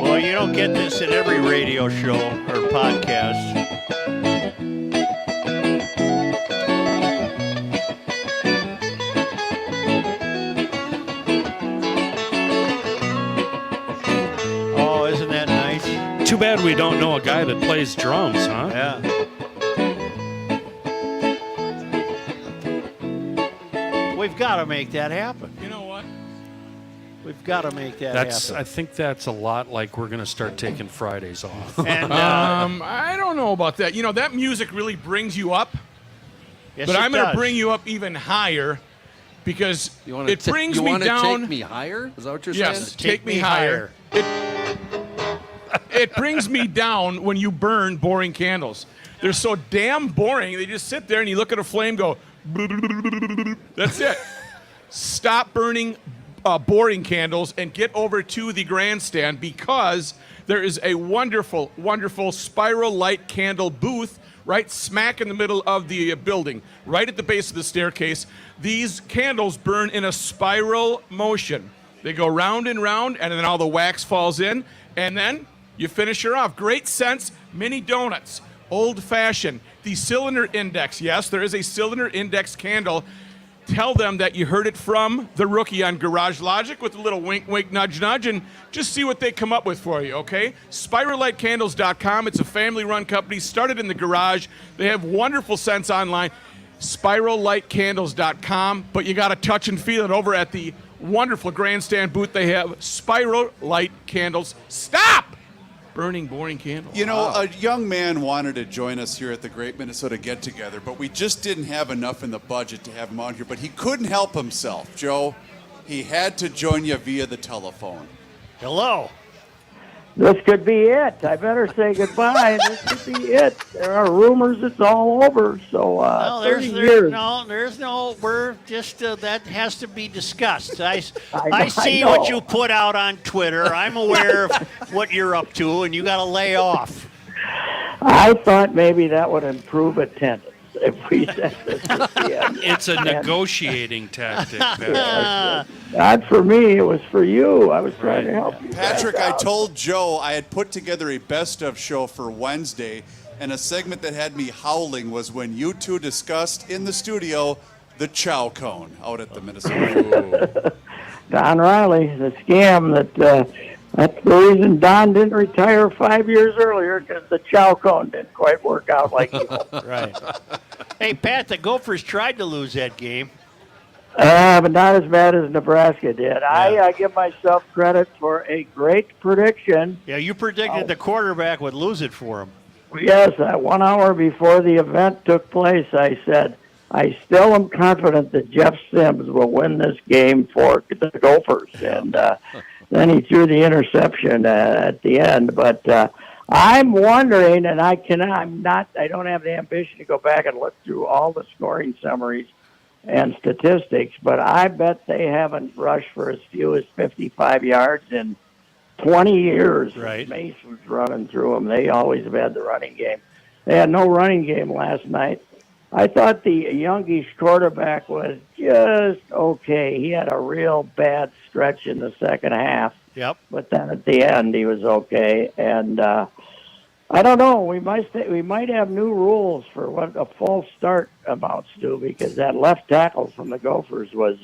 Well, you don't get this at every radio show or podcast. Oh, isn't that nice? Too bad we don't know a guy that plays drums, huh? Yeah. We've got to make that happen. You know what? We've got to make that That's. happen. I think that's a lot like we're going to start taking Fridays off. And I don't know about that. You know, that music really brings you up. yes, But it I'm going to does. bring you up even higher because You want to it brings me take down. me higher? Is that what you're Yes, saying? take me higher. It brings me down when you burn boring candles. They're so damn boring. They just sit there and you look at a flame, go. That's it. Stop burning boring candles and get over to the grandstand because there is a wonderful, wonderful spiral light candle booth right smack in the middle of the building, right at the base of the staircase. These candles burn in a spiral motion. They go round and round, and then all the wax falls in, and then you finish her off. Great Sense mini donuts, old-fashioned. The cylinder index, yes, there is a cylinder index candle. Tell them that you heard it from the Rookie on Garage Logic with a little wink, wink, nudge, nudge, and just see what they come up with for you, okay? SpiralLightCandles.com. It's a family-run company, started in the garage. They have wonderful scents online. SpiralLightCandles.com, but you got to touch and feel it over at the wonderful grandstand booth. They have Spiral Light Candles. Stop burning boring candles. You know, a young man wanted to join us here at the Great Minnesota Get Together, but we just didn't have enough in the budget to have him on here. But he couldn't help himself, Joe. He had to join you via the telephone. Hello. This could be it. I better say goodbye. This could be it. There are rumors it's all over. So, No, 30 years. there's no. We're just that has to be discussed. I I see know. what you put out on Twitter. I'm aware of what you're up to, and you got to lay off. I thought maybe that would improve attendance. if we said this at the end. It's a negotiating tactic, Patrick. Not for me, it was for you. I was trying to help you. Patrick, I told Joe I had put together a best of show for Wednesday, and a segment that had me howling was when you two discussed in the studio the chow cone out at the Minnesota. Don Riley, the scam that's the reason Don didn't retire 5 years earlier, because the chow cone didn't quite work out like he hoped. Right. Hey, Pat, the Gophers tried to lose that game. But not as bad as Nebraska did. I give myself credit for a great prediction. Yeah, you predicted the quarterback would lose it for him. Yes, 1 hour before the event took place, I said, I still am confident that Jeff Sims will win this game for the Gophers. And then he threw the interception at the end. But I'm wondering, and I don't have the ambition to go back and look through all the scoring summaries and statistics, but I bet they haven't rushed for as few as 55 yards in 20 years. Right. Mace was running through them. They always have had the running game. They had no running game last night. I thought the youngish quarterback was just okay. He had a real bad stretch in the second half. Yep. But then at the end, he was okay. And I don't know. We might have new rules for what a false start amounts to, because that left tackle from the Gophers was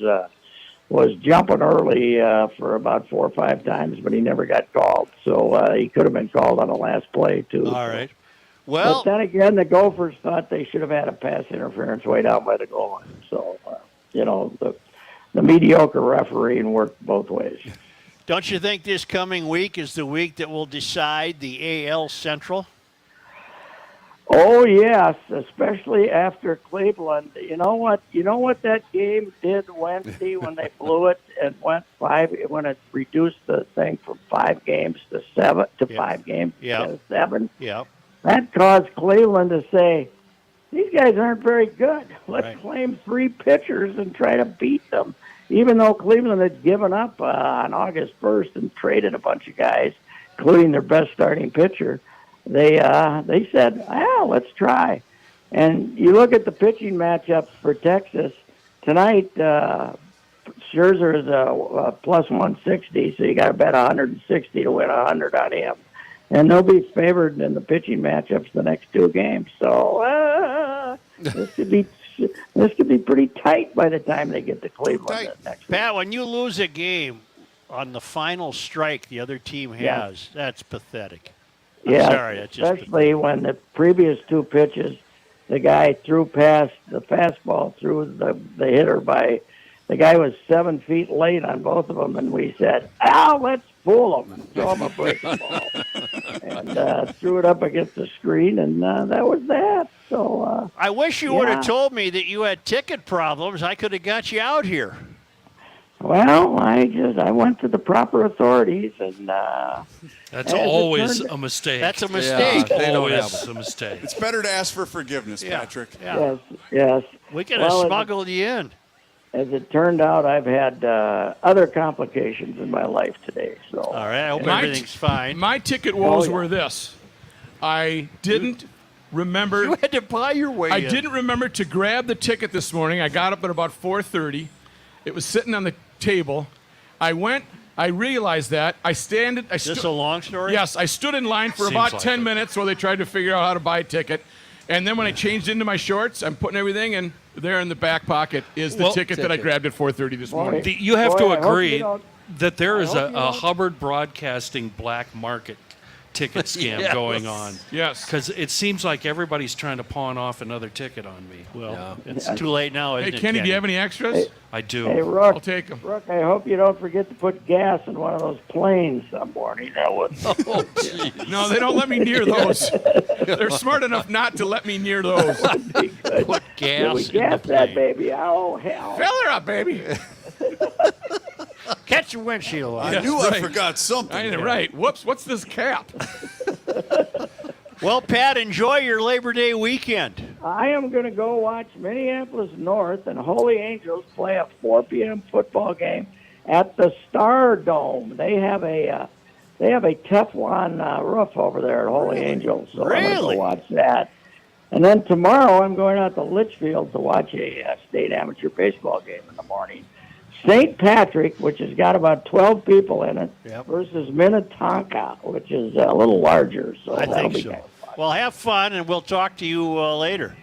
jumping early for about 4 or 5 times, but he never got called. So he could have been called on the last play too. All right. Well, but then again, the Gophers thought they should have had a pass interference way down by the goal line. So the mediocre refereeing worked both ways. don't you think this coming week is the week that will decide the AL Central? Oh yes, especially after Cleveland. You know what that game did Wednesday when they blew it and went 5, when it reduced the thing from 5 games to 7 to 5 games to 7. Yeah. That caused Cleveland to say, these guys aren't very good. Let's claim 3 pitchers and try to beat them. Even though Cleveland had given up on August 1st and traded a bunch of guys, including their best starting pitcher, they said, let's try. And you look at the pitching matchups for Texas tonight. Scherzer is a plus 160, so you got to bet 160 to win 100 on him. And they'll be favored in the pitching matchups the next 2 games. So this could be pretty tight by the time they get to Cleveland next week. Pat, when you lose a game on the final strike the other team has, that's pathetic. I'm sorry, that's just especially when the previous 2 pitches, the guy threw past the fastball through the hitter by. The guy was 7 feet late on both of them, and we said, let's fool him and throw him a breaking ball. And threw it up against the screen, and that was that. So I wish you would have told me that you had ticket problems. I could have got you out here. Well, I went to the proper authorities, and that's always a mistake. That's a mistake. Yeah, they don't have a mistake. It's better to ask for forgiveness, Patrick. Yeah. Yes. We could have smuggled you in. As it turned out, I've had other complications in my life today. So, all right, I hope everything's fine. My ticket woes were this: I didn't remember. You had to buy your way. I didn't remember to grab the ticket this morning. I got up at about 4:30. It was sitting on the table. I went. I realized that. Is this a long story? Yes, I stood in line for about 10 minutes while they tried to figure out how to buy a ticket. And then when I changed into my shorts, I'm putting everything in. There in the back pocket is the ticket that I grabbed at 4:30 this morning. You have to agree that there is a Hubbard Broadcasting black market ticket scam going on. Yes. Because it seems like everybody's trying to pawn off another ticket on me. Well, it's too late now, isn't Hey, it, Kenny, do you have any extras? I do. Hey, Rook, I'll take them. Rook, I hope you don't forget to put gas in one of those planes some morning. That would. No, they don't let me near those. They're smart enough not to let me near those. Put gas we in gas the that plane. baby? Oh, hell. Fill her up, baby. Catch your windshield. I knew I forgot something. I know, right. Whoops, what's this cap? Well, Pat, enjoy your Labor Day weekend. I am going to go watch Minneapolis North and Holy Angels play a 4 p.m. football game at the Star Dome. They have a Teflon roof over there at Holy Angels, so I'm going to go watch that. And then tomorrow I'm going out to Litchfield to watch a state amateur baseball game in the morning. St. Patrick, which has got about 12 people in it, versus Minnetonka, which is a little larger. So I that'll think be so. kind of fun. Well, have fun, and we'll talk to you later.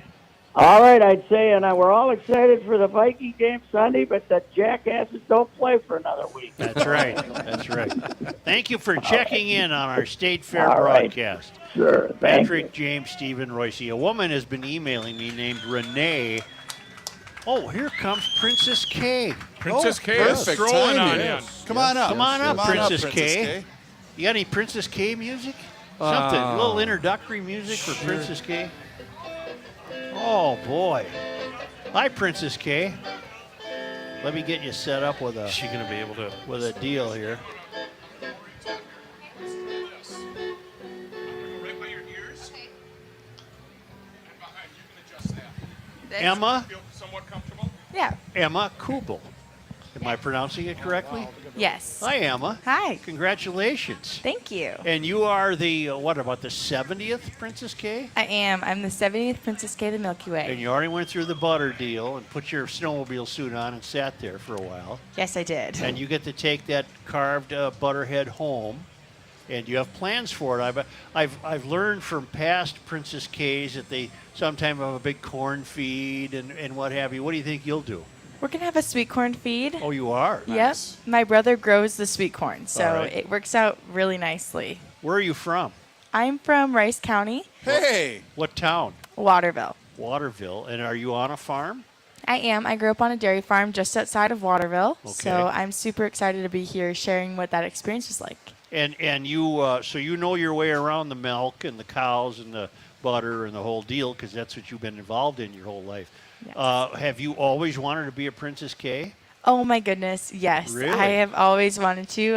All right, I'd say, and we're all excited for the Viking game Sunday, but the jackasses don't play for another week. That's right. That's right. Thank you for checking in on our State Fair All right. broadcast. Sure. Thank Patrick, James, Stephen, Royce. A woman has been emailing me named Renee. Oh, here comes Princess K. Princess K is perfect strolling timing. on in. Come on up. Come on up, Come Princess K. You got any Princess K music? Something, a little introductory music for Princess K. Oh boy! Hi, Princess K. Let me get you set up with a. Is she going to be able to? With a deal here. Right by your ears. And behind, you can adjust that. Emma. Feel somewhat comfortable? Yeah. Emma Kubel. Am I pronouncing it correctly? Yes. Hi, Emma. Hi. Congratulations. Thank you. And you are the, what about the 70th Princess K? I am. I'm the 70th Princess K of the Milky Way. And you already went through the butter deal and put your snowmobile suit on and sat there for a while. Yes, I did. And you get to take that carved butterhead home, and you have plans for it. I've learned from past Princess K's that they sometimes have a big corn feed and what have you. What do you think you'll do? We're going to have a sweet corn feed. Oh, you are? Yep. My brother grows the sweet corn, so All right. it works out really nicely. Where are you from? I'm from Rice County, Hey. What town? Waterville. Waterville. And are you on a farm? I am. I grew up on a dairy farm just outside of Waterville, Okay. so I'm super excited to be here sharing what that experience was like. And you so you know your way around the milk and the cows and the butter and the whole deal because that's what you've been involved in your whole life. Yes. Have you always wanted to be a Princess K? Oh my goodness, yes. Really? I have always wanted to.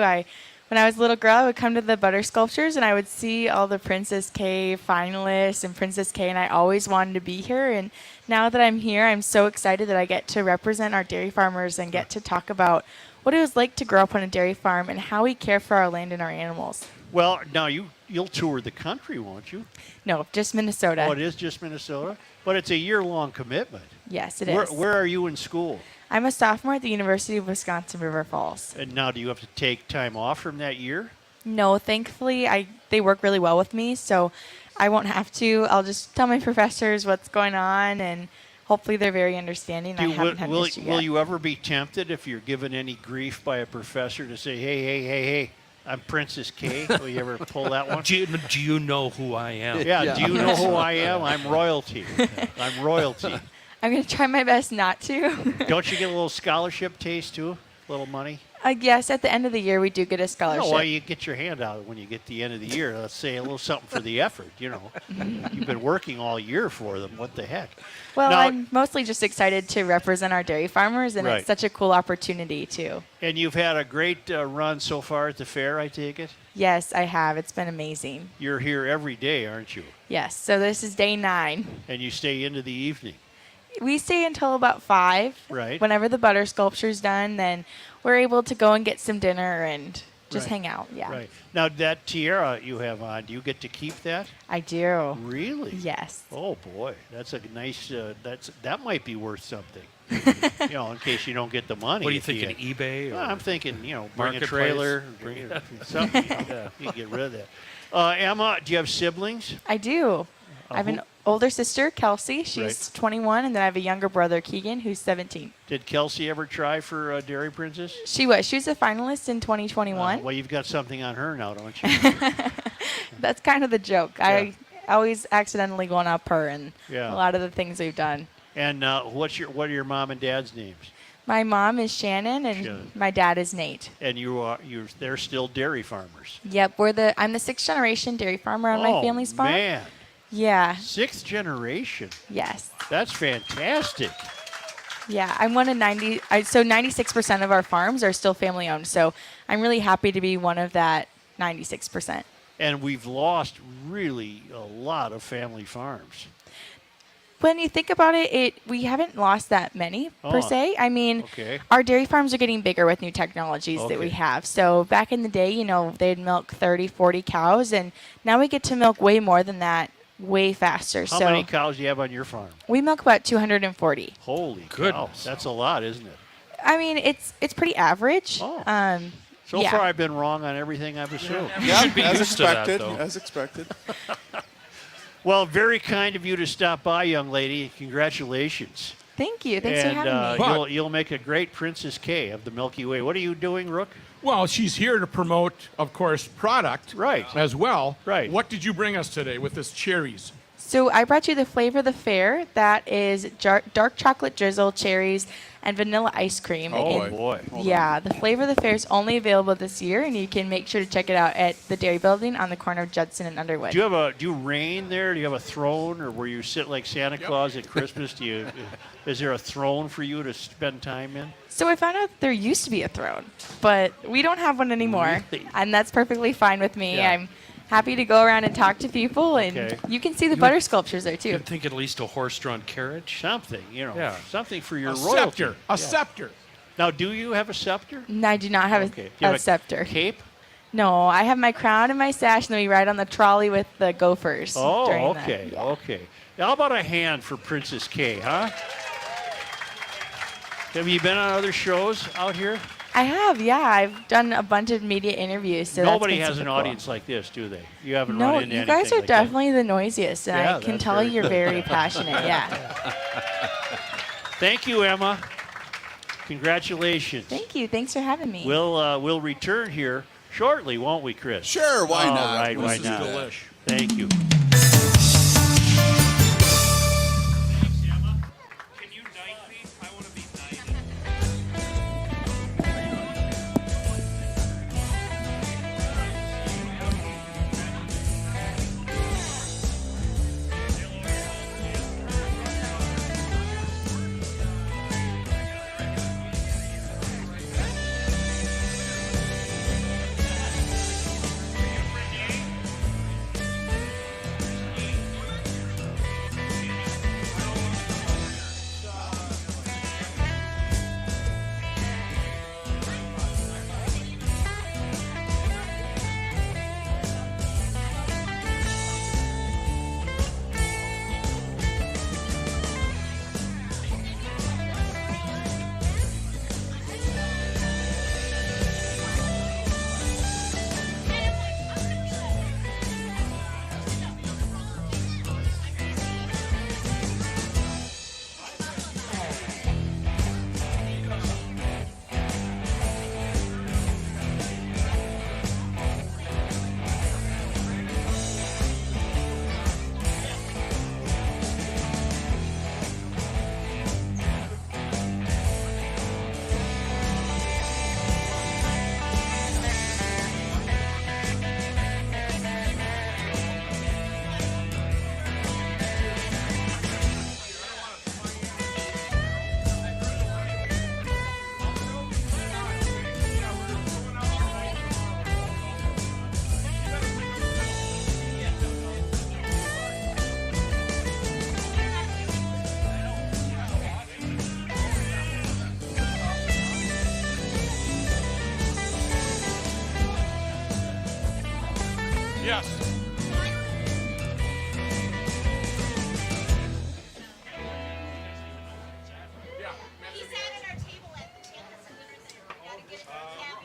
When I was a little girl, I would come to the butter sculptures and I would see all the Princess K finalists and Princess K, and I always wanted to be here. And now that I'm here, I'm so excited that I get to represent our dairy farmers and get to talk about what it was like to grow up on a dairy farm and how we care for our land and our animals. Well, now you'll tour the country, won't you? No, just Minnesota. Oh, it is just Minnesota? But it's a year-long commitment. Yes, it is. Where are you in school? I'm a sophomore at the University of Wisconsin River Falls. And now do you have to take time off from that year? No, thankfully, they work really well with me, so I won't have to. I'll just tell my professors what's going on, and hopefully they're very understanding. I haven't had an issue yet. Will you ever be tempted if you're given any grief by a professor to say, hey, I'm Princess K? Will you ever pull that one? Do you know who I am? Yeah, do you know who I am? I'm royalty. I'm royalty. I'm going to try my best not to. Don't you get a little scholarship taste too? A little money? Yes, at the end of the year, we do get a scholarship. No, well, you get your hand out when you get the end of the year. Let's say a little something for the effort, You've been working all year for them. What the heck? Well, Now- I'm mostly just excited to represent our dairy farmers, and Right. it's such a cool opportunity, too. And you've had a great run so far at the fair, I take it? Yes, I have. It's been amazing. You're here every day, aren't you? Yes, so this is day 9. And you stay into the evening. We stay until about 5. Right. Whenever the butter sculpture's done, then we're able to go and get some dinner and just Right. hang out. Yeah. Right. Now, that tiara you have on, do you get to keep that? I do. Really? Yes. Oh, boy. That's a nice, that might be worth something. In case you don't get the money. What are you if thinking, eBay? Or Well, I'm thinking, bring a Marketplace? trailer, bring something. You can get rid of that. Emma, do you have siblings? I do. I have an older sister, Kelsey. She's Right. 21, and then I have a younger brother, Keegan, who's 17. Did Kelsey ever try for Dairy Princess? She was. She was a finalist in 2021. Well, you've got something on her now, don't you? That's kind of the joke. I always accidentally go on up her and Yeah. a lot of the things we've done. And what are your mom and dad's names? My mom is Shannon, and Shannon. my dad is Nate. And they're still dairy farmers. Yep, I'm the 6th generation dairy farmer on my family's farm. Man, Yeah. 6th generation. Yes. That's fantastic. Yeah, I'm one of 96% of our farms are still family owned. So I'm really happy to be one of that 96%. And we've lost really a lot of family farms. When you think about it, we haven't lost that many per Oh, se. I mean, okay. our dairy farms are getting bigger with new technologies that we Okay. have. So back in the day, they'd milk 30, 40 cows, and now we get to milk way more than that way faster. How so many cows do you have on your farm? we milk about 240. Holy Goodness. cow. That's a lot, isn't it? I mean, it's pretty average. Oh. So yeah. far, I've been wrong on everything I've assumed. Yeah, should be as used to that, expected. though. As expected. Well, very kind of you to stop by, young lady. Congratulations. Thank you. Thanks and for having me. you'll make a great Princess K of the Milky Way. What are you doing, Rook? Well, she's here to promote, of course, product Right. as well. Right. What did you bring us today with this cherries? So I brought you the flavor of the fair. That is dark chocolate drizzle, cherries, and vanilla ice cream. Oh, And- boy. Yeah, the flavor of the fair is only available this year, and you can make sure to check it out at the Dairy Building on the corner of Judson and Underwood. Do you reign there? Do you have a throne, or where you sit like Santa Claus at Christmas? Is there a throne for you to spend time in? So I found out there used to be a throne, but we don't have one anymore, Really? and that's perfectly fine with me. Yeah. I'm happy to go around and talk to people, and Okay. you can see the butter sculptures there too. You'd think at least a horse-drawn carriage. Something, Yeah. something for your A royalty. scepter. A scepter. Now, do you have a scepter? No, I do not have Okay. Do you have a scepter. Cape? No, I have my crown and my sash, and then we ride on the trolley with the gophers. Oh, during okay, The, yeah. okay. How about a hand for Princess K, huh? Have you been on other shows out here? I have, yeah. I've done a bunch of media interviews. So Nobody that's been has super an cool. audience like this, do they? You haven't No, run into you anything guys are like definitely the noisiest, and Yeah, I can that's tell very you're good. very passionate. Yeah. that. Thank you, Emma. Congratulations. Thank you. Thanks for having me. We'll return here shortly, won't we, Chris? Sure, why All not? right, why This is not? delish. Thank you. Yes.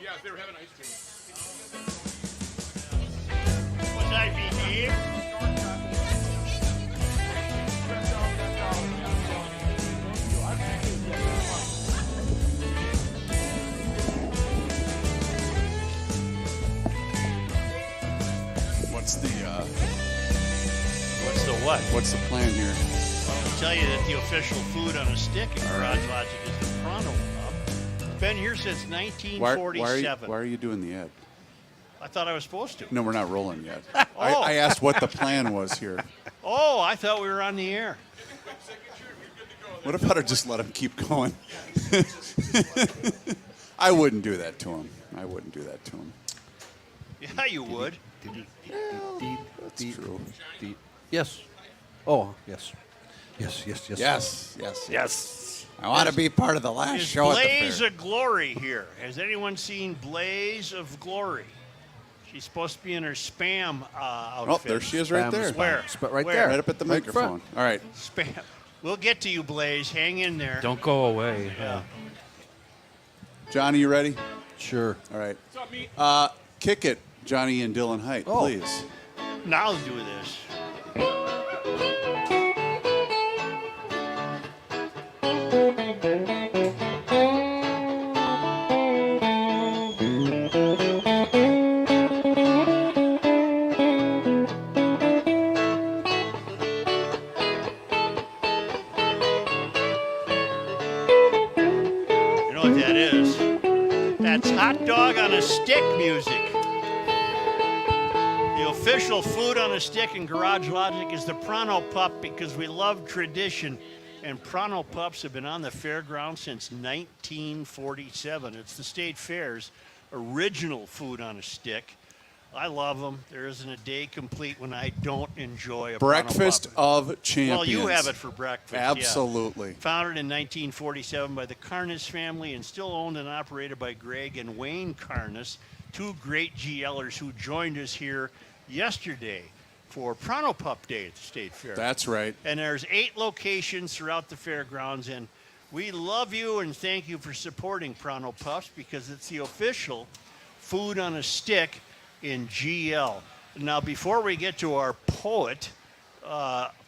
Yeah, they were having ice cream. Was I behave? What's the What's the what? what's the plan here? Well, I'll tell you that the official food on a stick in Garage Logic is the Pronto Pup. Been here since Why, 1947. why are you doing the ad? I thought I was supposed to. No, we're not rolling yet. Oh. I asked what the plan was here. Oh, I thought we were on the air. What about I just let him keep going? I wouldn't do that to him. I wouldn't do that to him. Yeah, you would. That's true. Yes. Oh, yes. Yes, yes, yes. Yes, yes, Yes. I want to be part of the last Is show at the Blaze fair. of Glory here? Has anyone seen Blaze of Glory? She's supposed to be in her spam outfit. Oh, there she is right there. Where? Right Where? there. Right up at the Right in microphone. All right. Spam. We'll get to you, Blaze. Hang in there. Don't go away. Yeah. Johnny, you ready? Sure. All right. What's up, me? Kick it, Johnny and Dylan Height, please. Now let's do this. You know what that is? That's hot dog on a stick music. The official food on a stick in Garage Logic is the Pronto Pup because we love tradition. And Pronto Pups have been on the fairgrounds since 1947. It's the State Fair's original food on a stick. I love them. There isn't a day complete when I don't enjoy a Breakfast Pronto Pup. of Champions. Well, you have it for breakfast. yeah. Absolutely. Founded in 1947 by the Carness family and still owned and operated by Greg and Wayne Carness, two great GLers who joined us here yesterday for Pronto Pup Day at the State Fair. That's right. And there's 8 locations throughout the fairgrounds, and we love you and thank you for supporting Pronto Pups because it's the official food on a stick in GL. Now, before we get to our poet,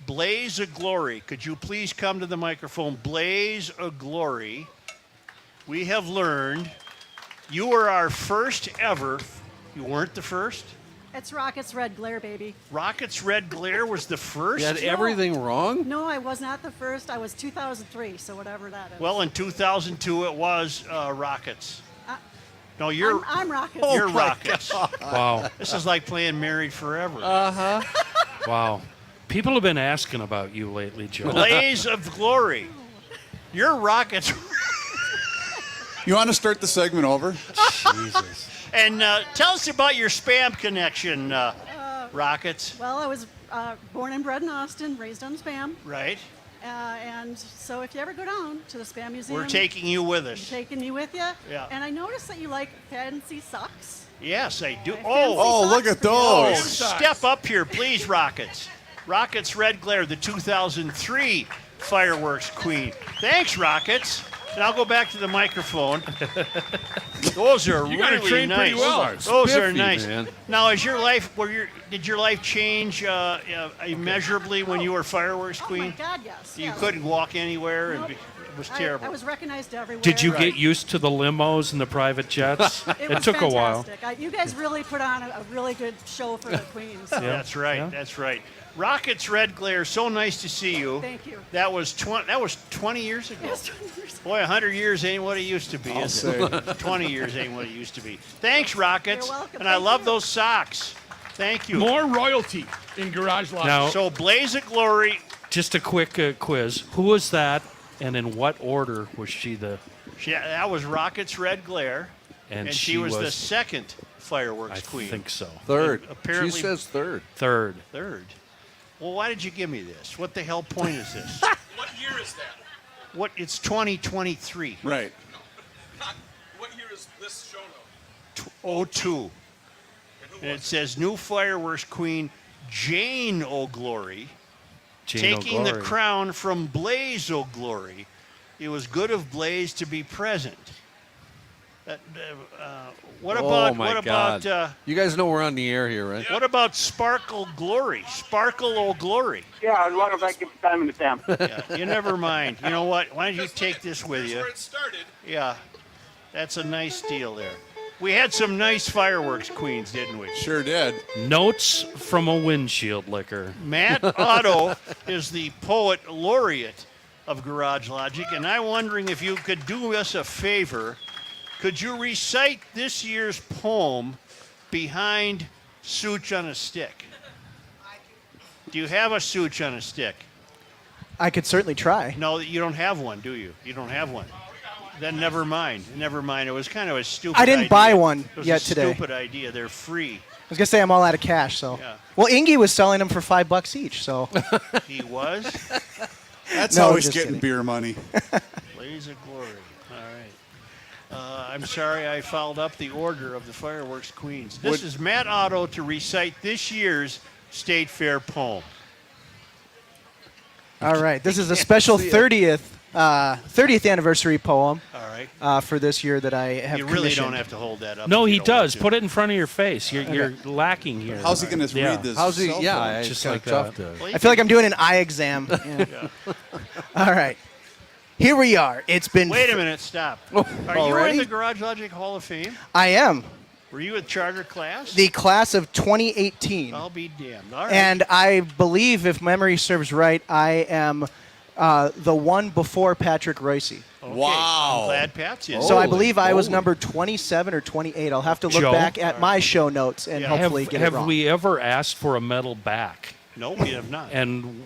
Blaze of Glory, could you please come to the microphone? Blaze of Glory, we have learned you were our first ever. You weren't the first? It's Rocket's Red Glare, baby. Rocket's Red Glare was the first? You had everything wrong? No, I was not the first. I was 2003, so whatever that is. Well, in 2002, it was Rockets. No, you're I'm Rockets. You're Rockets. Wow. This is like playing Married Forever. Wow. People have been asking about you lately, Joe. Blaze of Glory. You're Rockets. You want to start the segment over? Jesus. And tell us about your spam connection, Rockets. Well, I was born and bred in Austin, raised on Spam. Right. And so if you ever go down to the Spam Museum, We're taking you with us. taking you with you. Yeah. And I noticed that you like fancy socks. Yes, I do. Fancy Oh, look socks at for you. Oh, those. step up here, please, Rockets. Rockets Red Glare, the 2003 fireworks queen. Thanks, Rockets. And I'll go back to the microphone. Those are You got it really trained nice. pretty well. Those are Spiffy, nice. man. Now, is your life did your life change immeasurably when you were fireworks Oh queen? my God, yes. You yes. couldn't walk anywhere, and Nope. it was I terrible. was recognized everywhere. Did you Right. get used to the limos and the private jets? It was took a while. fantastic. You guys really put on a really good show for the Queens. So. That's right. Yeah. That's right. Rockets Red Glare. So nice to see you. Thank you. That was 20 years ago. Yes, 20 years ago. Boy, 100 years ain't what it used to be, I'll is it? say. 20 years ain't what it used to be. Thanks, Rockets. You're welcome. And I Thank love you. those socks. Thank you. More royalty in Garage Logic. Now, So Blaze of Glory. just a quick quiz. Who was that, and in what order was she the... That was Rockets Red Glare. And she was the second fireworks I queen. think so. Third. Apparently- She says third. Third. Third. Well, why did you give me this? What the hell point is this? What year is that? What? It's 2023. Right. What year is this show, though? 02. And it says new fireworks queen Jane O'Glory Jane taking the O'Glory. crown from Blaze O'Glory. It was good of Blaze to be present. What about oh my what God. about You guys know we're on the air here, right? what about Sparkle Glory? Sparkle O'Glory. Yeah, as long as I get time with them. Yeah, you never mind. You know what? Why don't you take this with That's you? where it started. Yeah, that's a nice deal there. We had some nice fireworks queens, didn't we? Sure did. Notes from a windshield licker. Matt Otto is the poet laureate of Garage Logic, and I'm wondering if you could do us a favor. Could you recite this year's poem, Behind Such on a Stick? Do you have a Such on a Stick? I could certainly try. No, you don't have one, do you? You don't have one. Then never mind. Never mind. It was kind of a stupid I didn't idea. buy one It was yet a today. Stupid idea. They're free. I was gonna say I'm all out of cash, so. Yeah. Well, Ingy was selling them for $5 each, so. He was? That's No, how he's just getting kidding. beer money. Blaze of Glory. All right. I'm sorry I fouled up the order of the fireworks queens. This is Matt Otto to recite this year's State Fair poem. All right. This is a special 30th anniversary poem. All right. For this year that I have You really commissioned. don't have to hold that up. No, if you he don't want does. to. Put it in front of your face. You're lacking here. How's he going to read this? How's he? cell Yeah, phone? it's Just kind like of tough that. to. Well, I feel like I'm doing an eye exam. Yeah. All right. Here we are. It's been. Wait a minute, stop. Are you already? in the Garage Logic Hall of Fame? I am Were you a charter class? the class of 2018. I'll be damned. All right. And I believe, if memory serves right, I am the one before Patrick Royce. Okay, Wow. I'm glad Pat's in. So I Holy believe I was moly. number 27 or 28. I'll have to look Joe? back at my show notes and Yeah. hopefully get it Have wrong. we ever asked for a medal back? No, we have not. And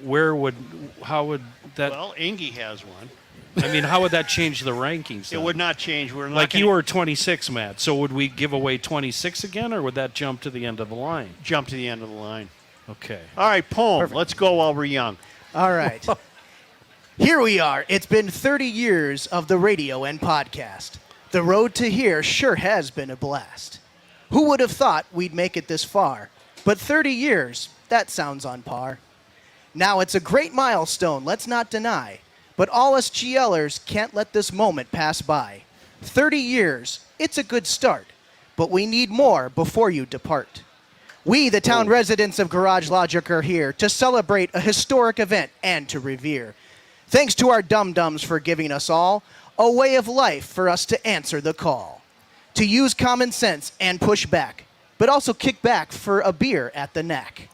how would that? Well, Ingy has one. I mean, how would that change the rankings? It then? would not change. We're not Like gonna you were 26, Matt. So would we give away 26 again, or would that jump to the end of the line? jump to the end of the line. Okay. All right, poem. Let's go while we're young. All right. Here we are. It's been 30 years of the radio and podcast. The road to here sure has been a blast. Who would have thought we'd make it this far? But 30 years, that sounds on par. Now it's a great milestone, let's not deny. But all us GLers can't let this moment pass by. 30 years, it's a good start. But we need more before you depart. We, the town residents of Garage Logic, are here to celebrate a historic event and to revere. Thanks to our dum-dums for giving us all a way of life for us to answer the call. To use common sense and push back, but also kick back for a beer at the neck.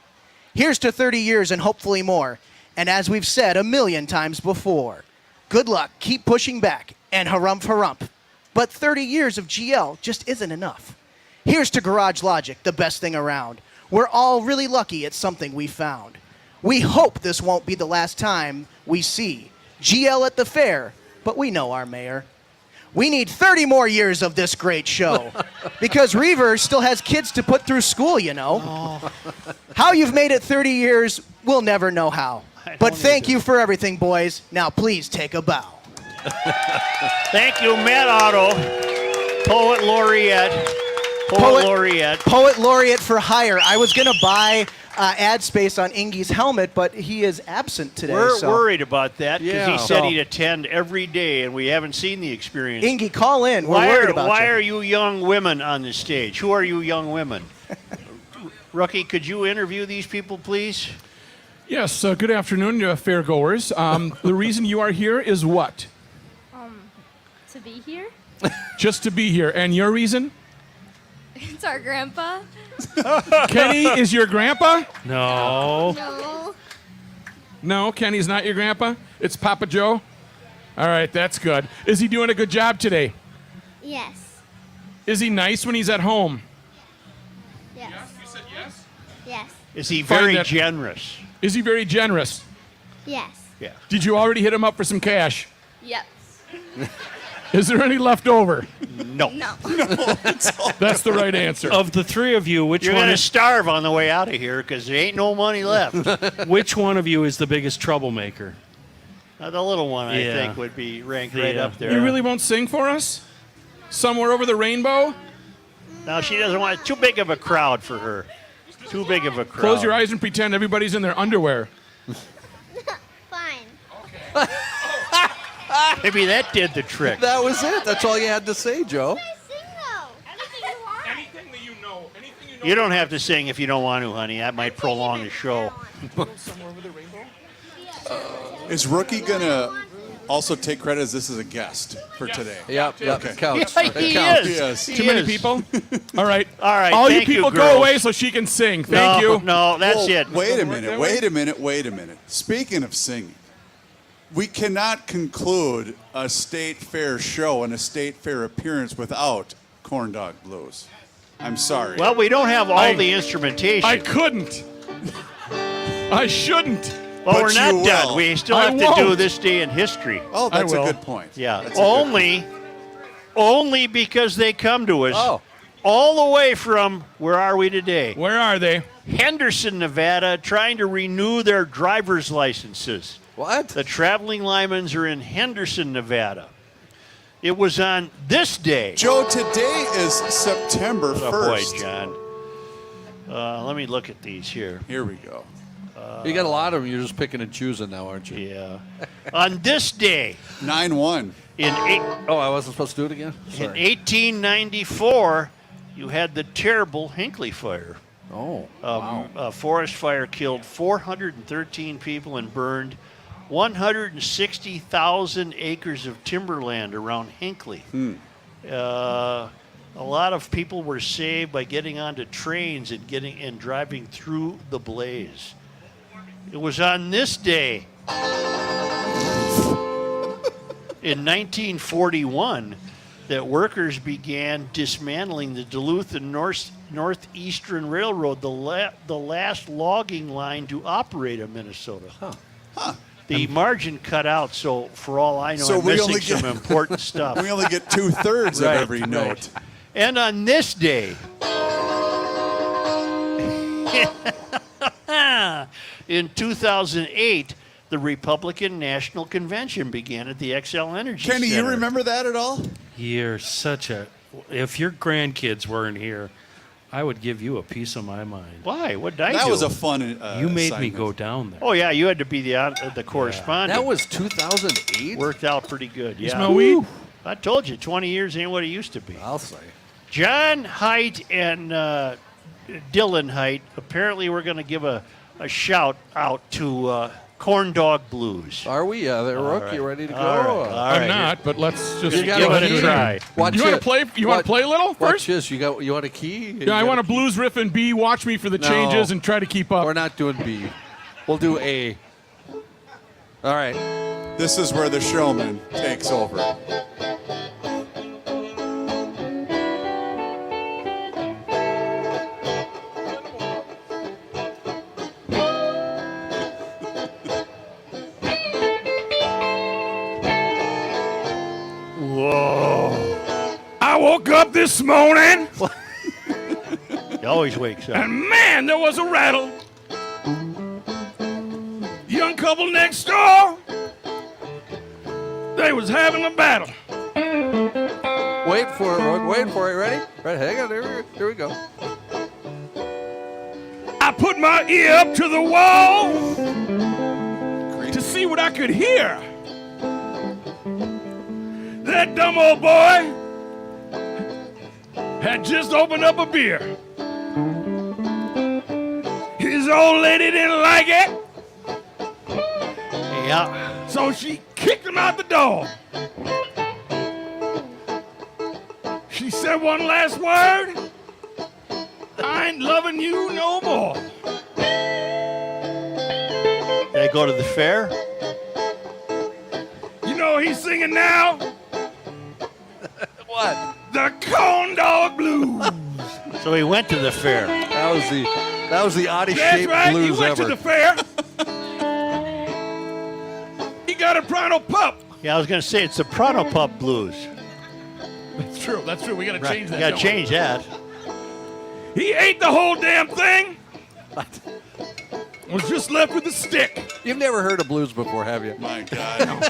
Here's to 30 years and hopefully more. And as we've said a million times before, good luck, keep pushing back, and harump. But 30 years of GL just isn't enough. Here's to Garage Logic, the best thing around. We're all really lucky it's something we found. We hope this won't be the last time we see GL at the fair, but we know our mayor. We need 30 more years of this great show because Reavers still has kids to put through school, you know. How you've made it 30 years, we'll never know how. But thank you for everything, boys. Now please take a bow. Thank you, Matt Otto, Poet Laureate. Poet Laureate for hire. I was going to buy ad space on Ingy's helmet, but he is absent today. We're so. worried about that because Yeah. he said he'd attend every day, and we haven't seen the experience. Ingy, call in. We're worried about why you. are you young women on the stage? Who are you young women? Rookie, could you interview these people, please? Yes, good afternoon, fairgoers. The reason you are here is what? To be here? Just to be here. And your reason? It's our grandpa. Kenny is your grandpa? No. No. No, Kenny's not your grandpa? It's Papa Joe? All right, that's good. Is he doing a good job today? Yes. Is he nice when he's at home? Yes. You said yes? Yes. Is he Find very that- generous? Is he very generous? Yes. Yeah. Did you already hit him up for some cash? Yep. Is there any left over? No. No. That's the right answer. Of the three of you, which You're one going to is starve on the way out of here because there ain't no money left. which one of you is the biggest troublemaker? The little one, I Yeah. think, would be ranked right Yeah. up there. You really won't sing for us? Somewhere over the rainbow? No, she doesn't want too big of a crowd for her. Too big of a crowd. Close your eyes and pretend everybody's in their underwear. Fine. Maybe that did the trick. That was it. That's all you had to say, Joe. Anything that you know. Anything you know. You don't have to sing if you don't want to, honey. That might prolong the show. Somewhere over the rainbow? Is Rookie going to also take credit as this is a guest for today? Yep. Okay. Counts. Yeah, It he counts. is. Yes. He Too many is. people? All right. All right. All you thank people go girls. away so she can sing. Thank you. No, that's Whoa, it. Wait a minute. Speaking of singing, we cannot conclude a state fair show and a state fair appearance without Corn Dog Blues. I'm sorry. Well, we don't have all the instrumentation. I couldn't. I shouldn't. well, but we're not you done. will. We still I have to do won't. this day in history. Oh, that's I a will. good point. Yeah. That's a good Only because they come to us Oh. all the way from, where are we today? Where are they? Henderson, Nevada, trying to renew their driver's licenses. What? The traveling Lymans are in Henderson, Nevada. It was on this day. Joe, today is September 1st. Oh, boy, John. Let me look at these here. Here we go. You got a lot of them. You're just picking and choosing now, aren't you? Yeah. On this day. 9/1. Oh, I wasn't supposed to do it again? In 1894, you had the terrible Hinckley Fire. Oh, A forest fire killed 413 people and burned 160,000 acres of timberland around Hinckley. A lot of people were saved by getting onto trains and driving through the blaze. It was on this day in 1941 that workers began dismantling the Duluth and Northeastern Railroad, the last logging line to operate in Minnesota. The margin cut out, so for all I know, So I'm we missing only get- some important stuff. We only get 2/3 of every note. And on this day, in 2008, the Republican National Convention began at the XL Energy Kenny, you Center. remember that at all? You're such a. If your grandkids weren't here, I would give you a piece of my mind. Why? What did I do? That was a fun You made me assignment. go down there. Oh, yeah, you had to be the correspondent. That was 2008? Worked out pretty good, yeah. Smell weed? I told you, 20 years ain't what it used to be. I'll say. John Haidt and Dylan Haidt, apparently we're going to give a shout out to Corn Dog Blues. Are we? Yeah, there, Rook. right. You ready to go? All right. All I'm right. not, but let's just You Give got it a try. Watch You want to it. play? You want to play a little Watch first? this. You want a key? Yeah, I want a blues riff and B. Watch me for the changes and try to keep up. We're not doing B. We'll do A. All right. This is where the showman takes over. Whoa. I woke up this morning, He always wakes up. and man, there was a rattle. Young couple next door, they was having a battle. Wait for it, Rook. Wait for it. Ready? Right. Hang on. Here we go. I put my ear up to the wall to see what I could hear. That dumb old boy had just opened up a beer. His old lady didn't like it, Yeah. so she kicked him out the door. She said one last word. I ain't loving you no more. Did I go to the fair? You know what he's singing now? What? The Corn Dog Blues. So he went to the fair. That was the oddest That's shaped right, he blues went ever. to the fair. He got a Pronto Pup. Yeah, I was going to say it's the Prado Pup Blues. That's true. We got to change that. You got to don't we? change that. He ate the whole damn thing. Was just left with the stick. You've never heard of blues before, have you? My God.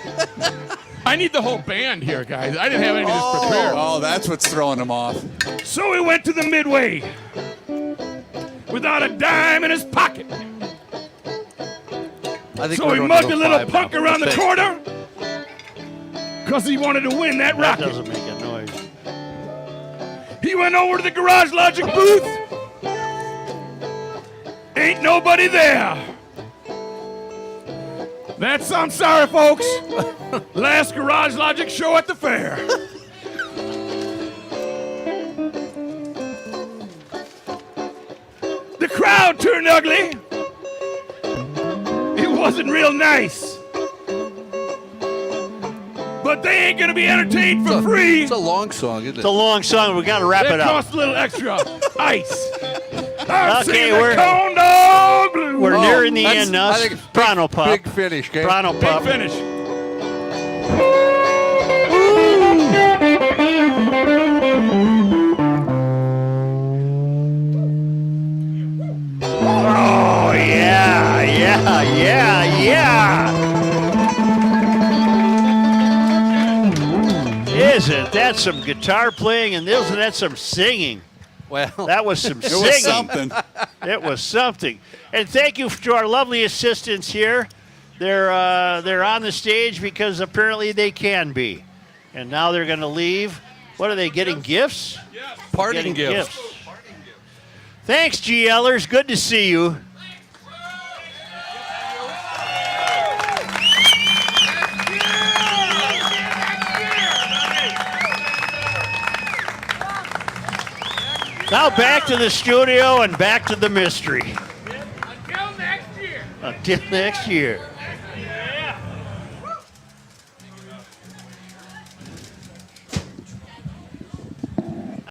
I need the whole band here, guys. I didn't have any of this prepared. Oh, that's what's throwing him off. So he went to the Midway without a dime in his pocket. I think So we're he going mugged to a go little 5 punk now. around the Thanks. corner because he wanted to win that That rocket. doesn't make a noise. He went over to the Garage Logic booth. Ain't nobody there. That's, I'm sorry, folks. Last Garage Logic show at the fair. The crowd turned ugly. It wasn't real nice. But they ain't gonna be entertained for free. It's a long song, isn't it? It's a long song. We got to wrap it That up. costs a little extra ice. I'm Okay, singing we're- the Corn Dog Blues. We're nearing the that's- end now. I think it's Prano Pup. Big finish, okay? Prano Big Pup. finish. Oh, yeah, yeah, yeah, yeah. Isn't that some guitar playing and isn't that some singing? Well, that was some It singing. was something. It was something. And thank you to our lovely assistants here. They're on the stage because apparently they can be. And now they're going to leave. What are they getting gifts? Parting Getting gifts. Thanks, GLers. Good to see you. Now back to the studio and back to the mystery. Until next year. Until next year.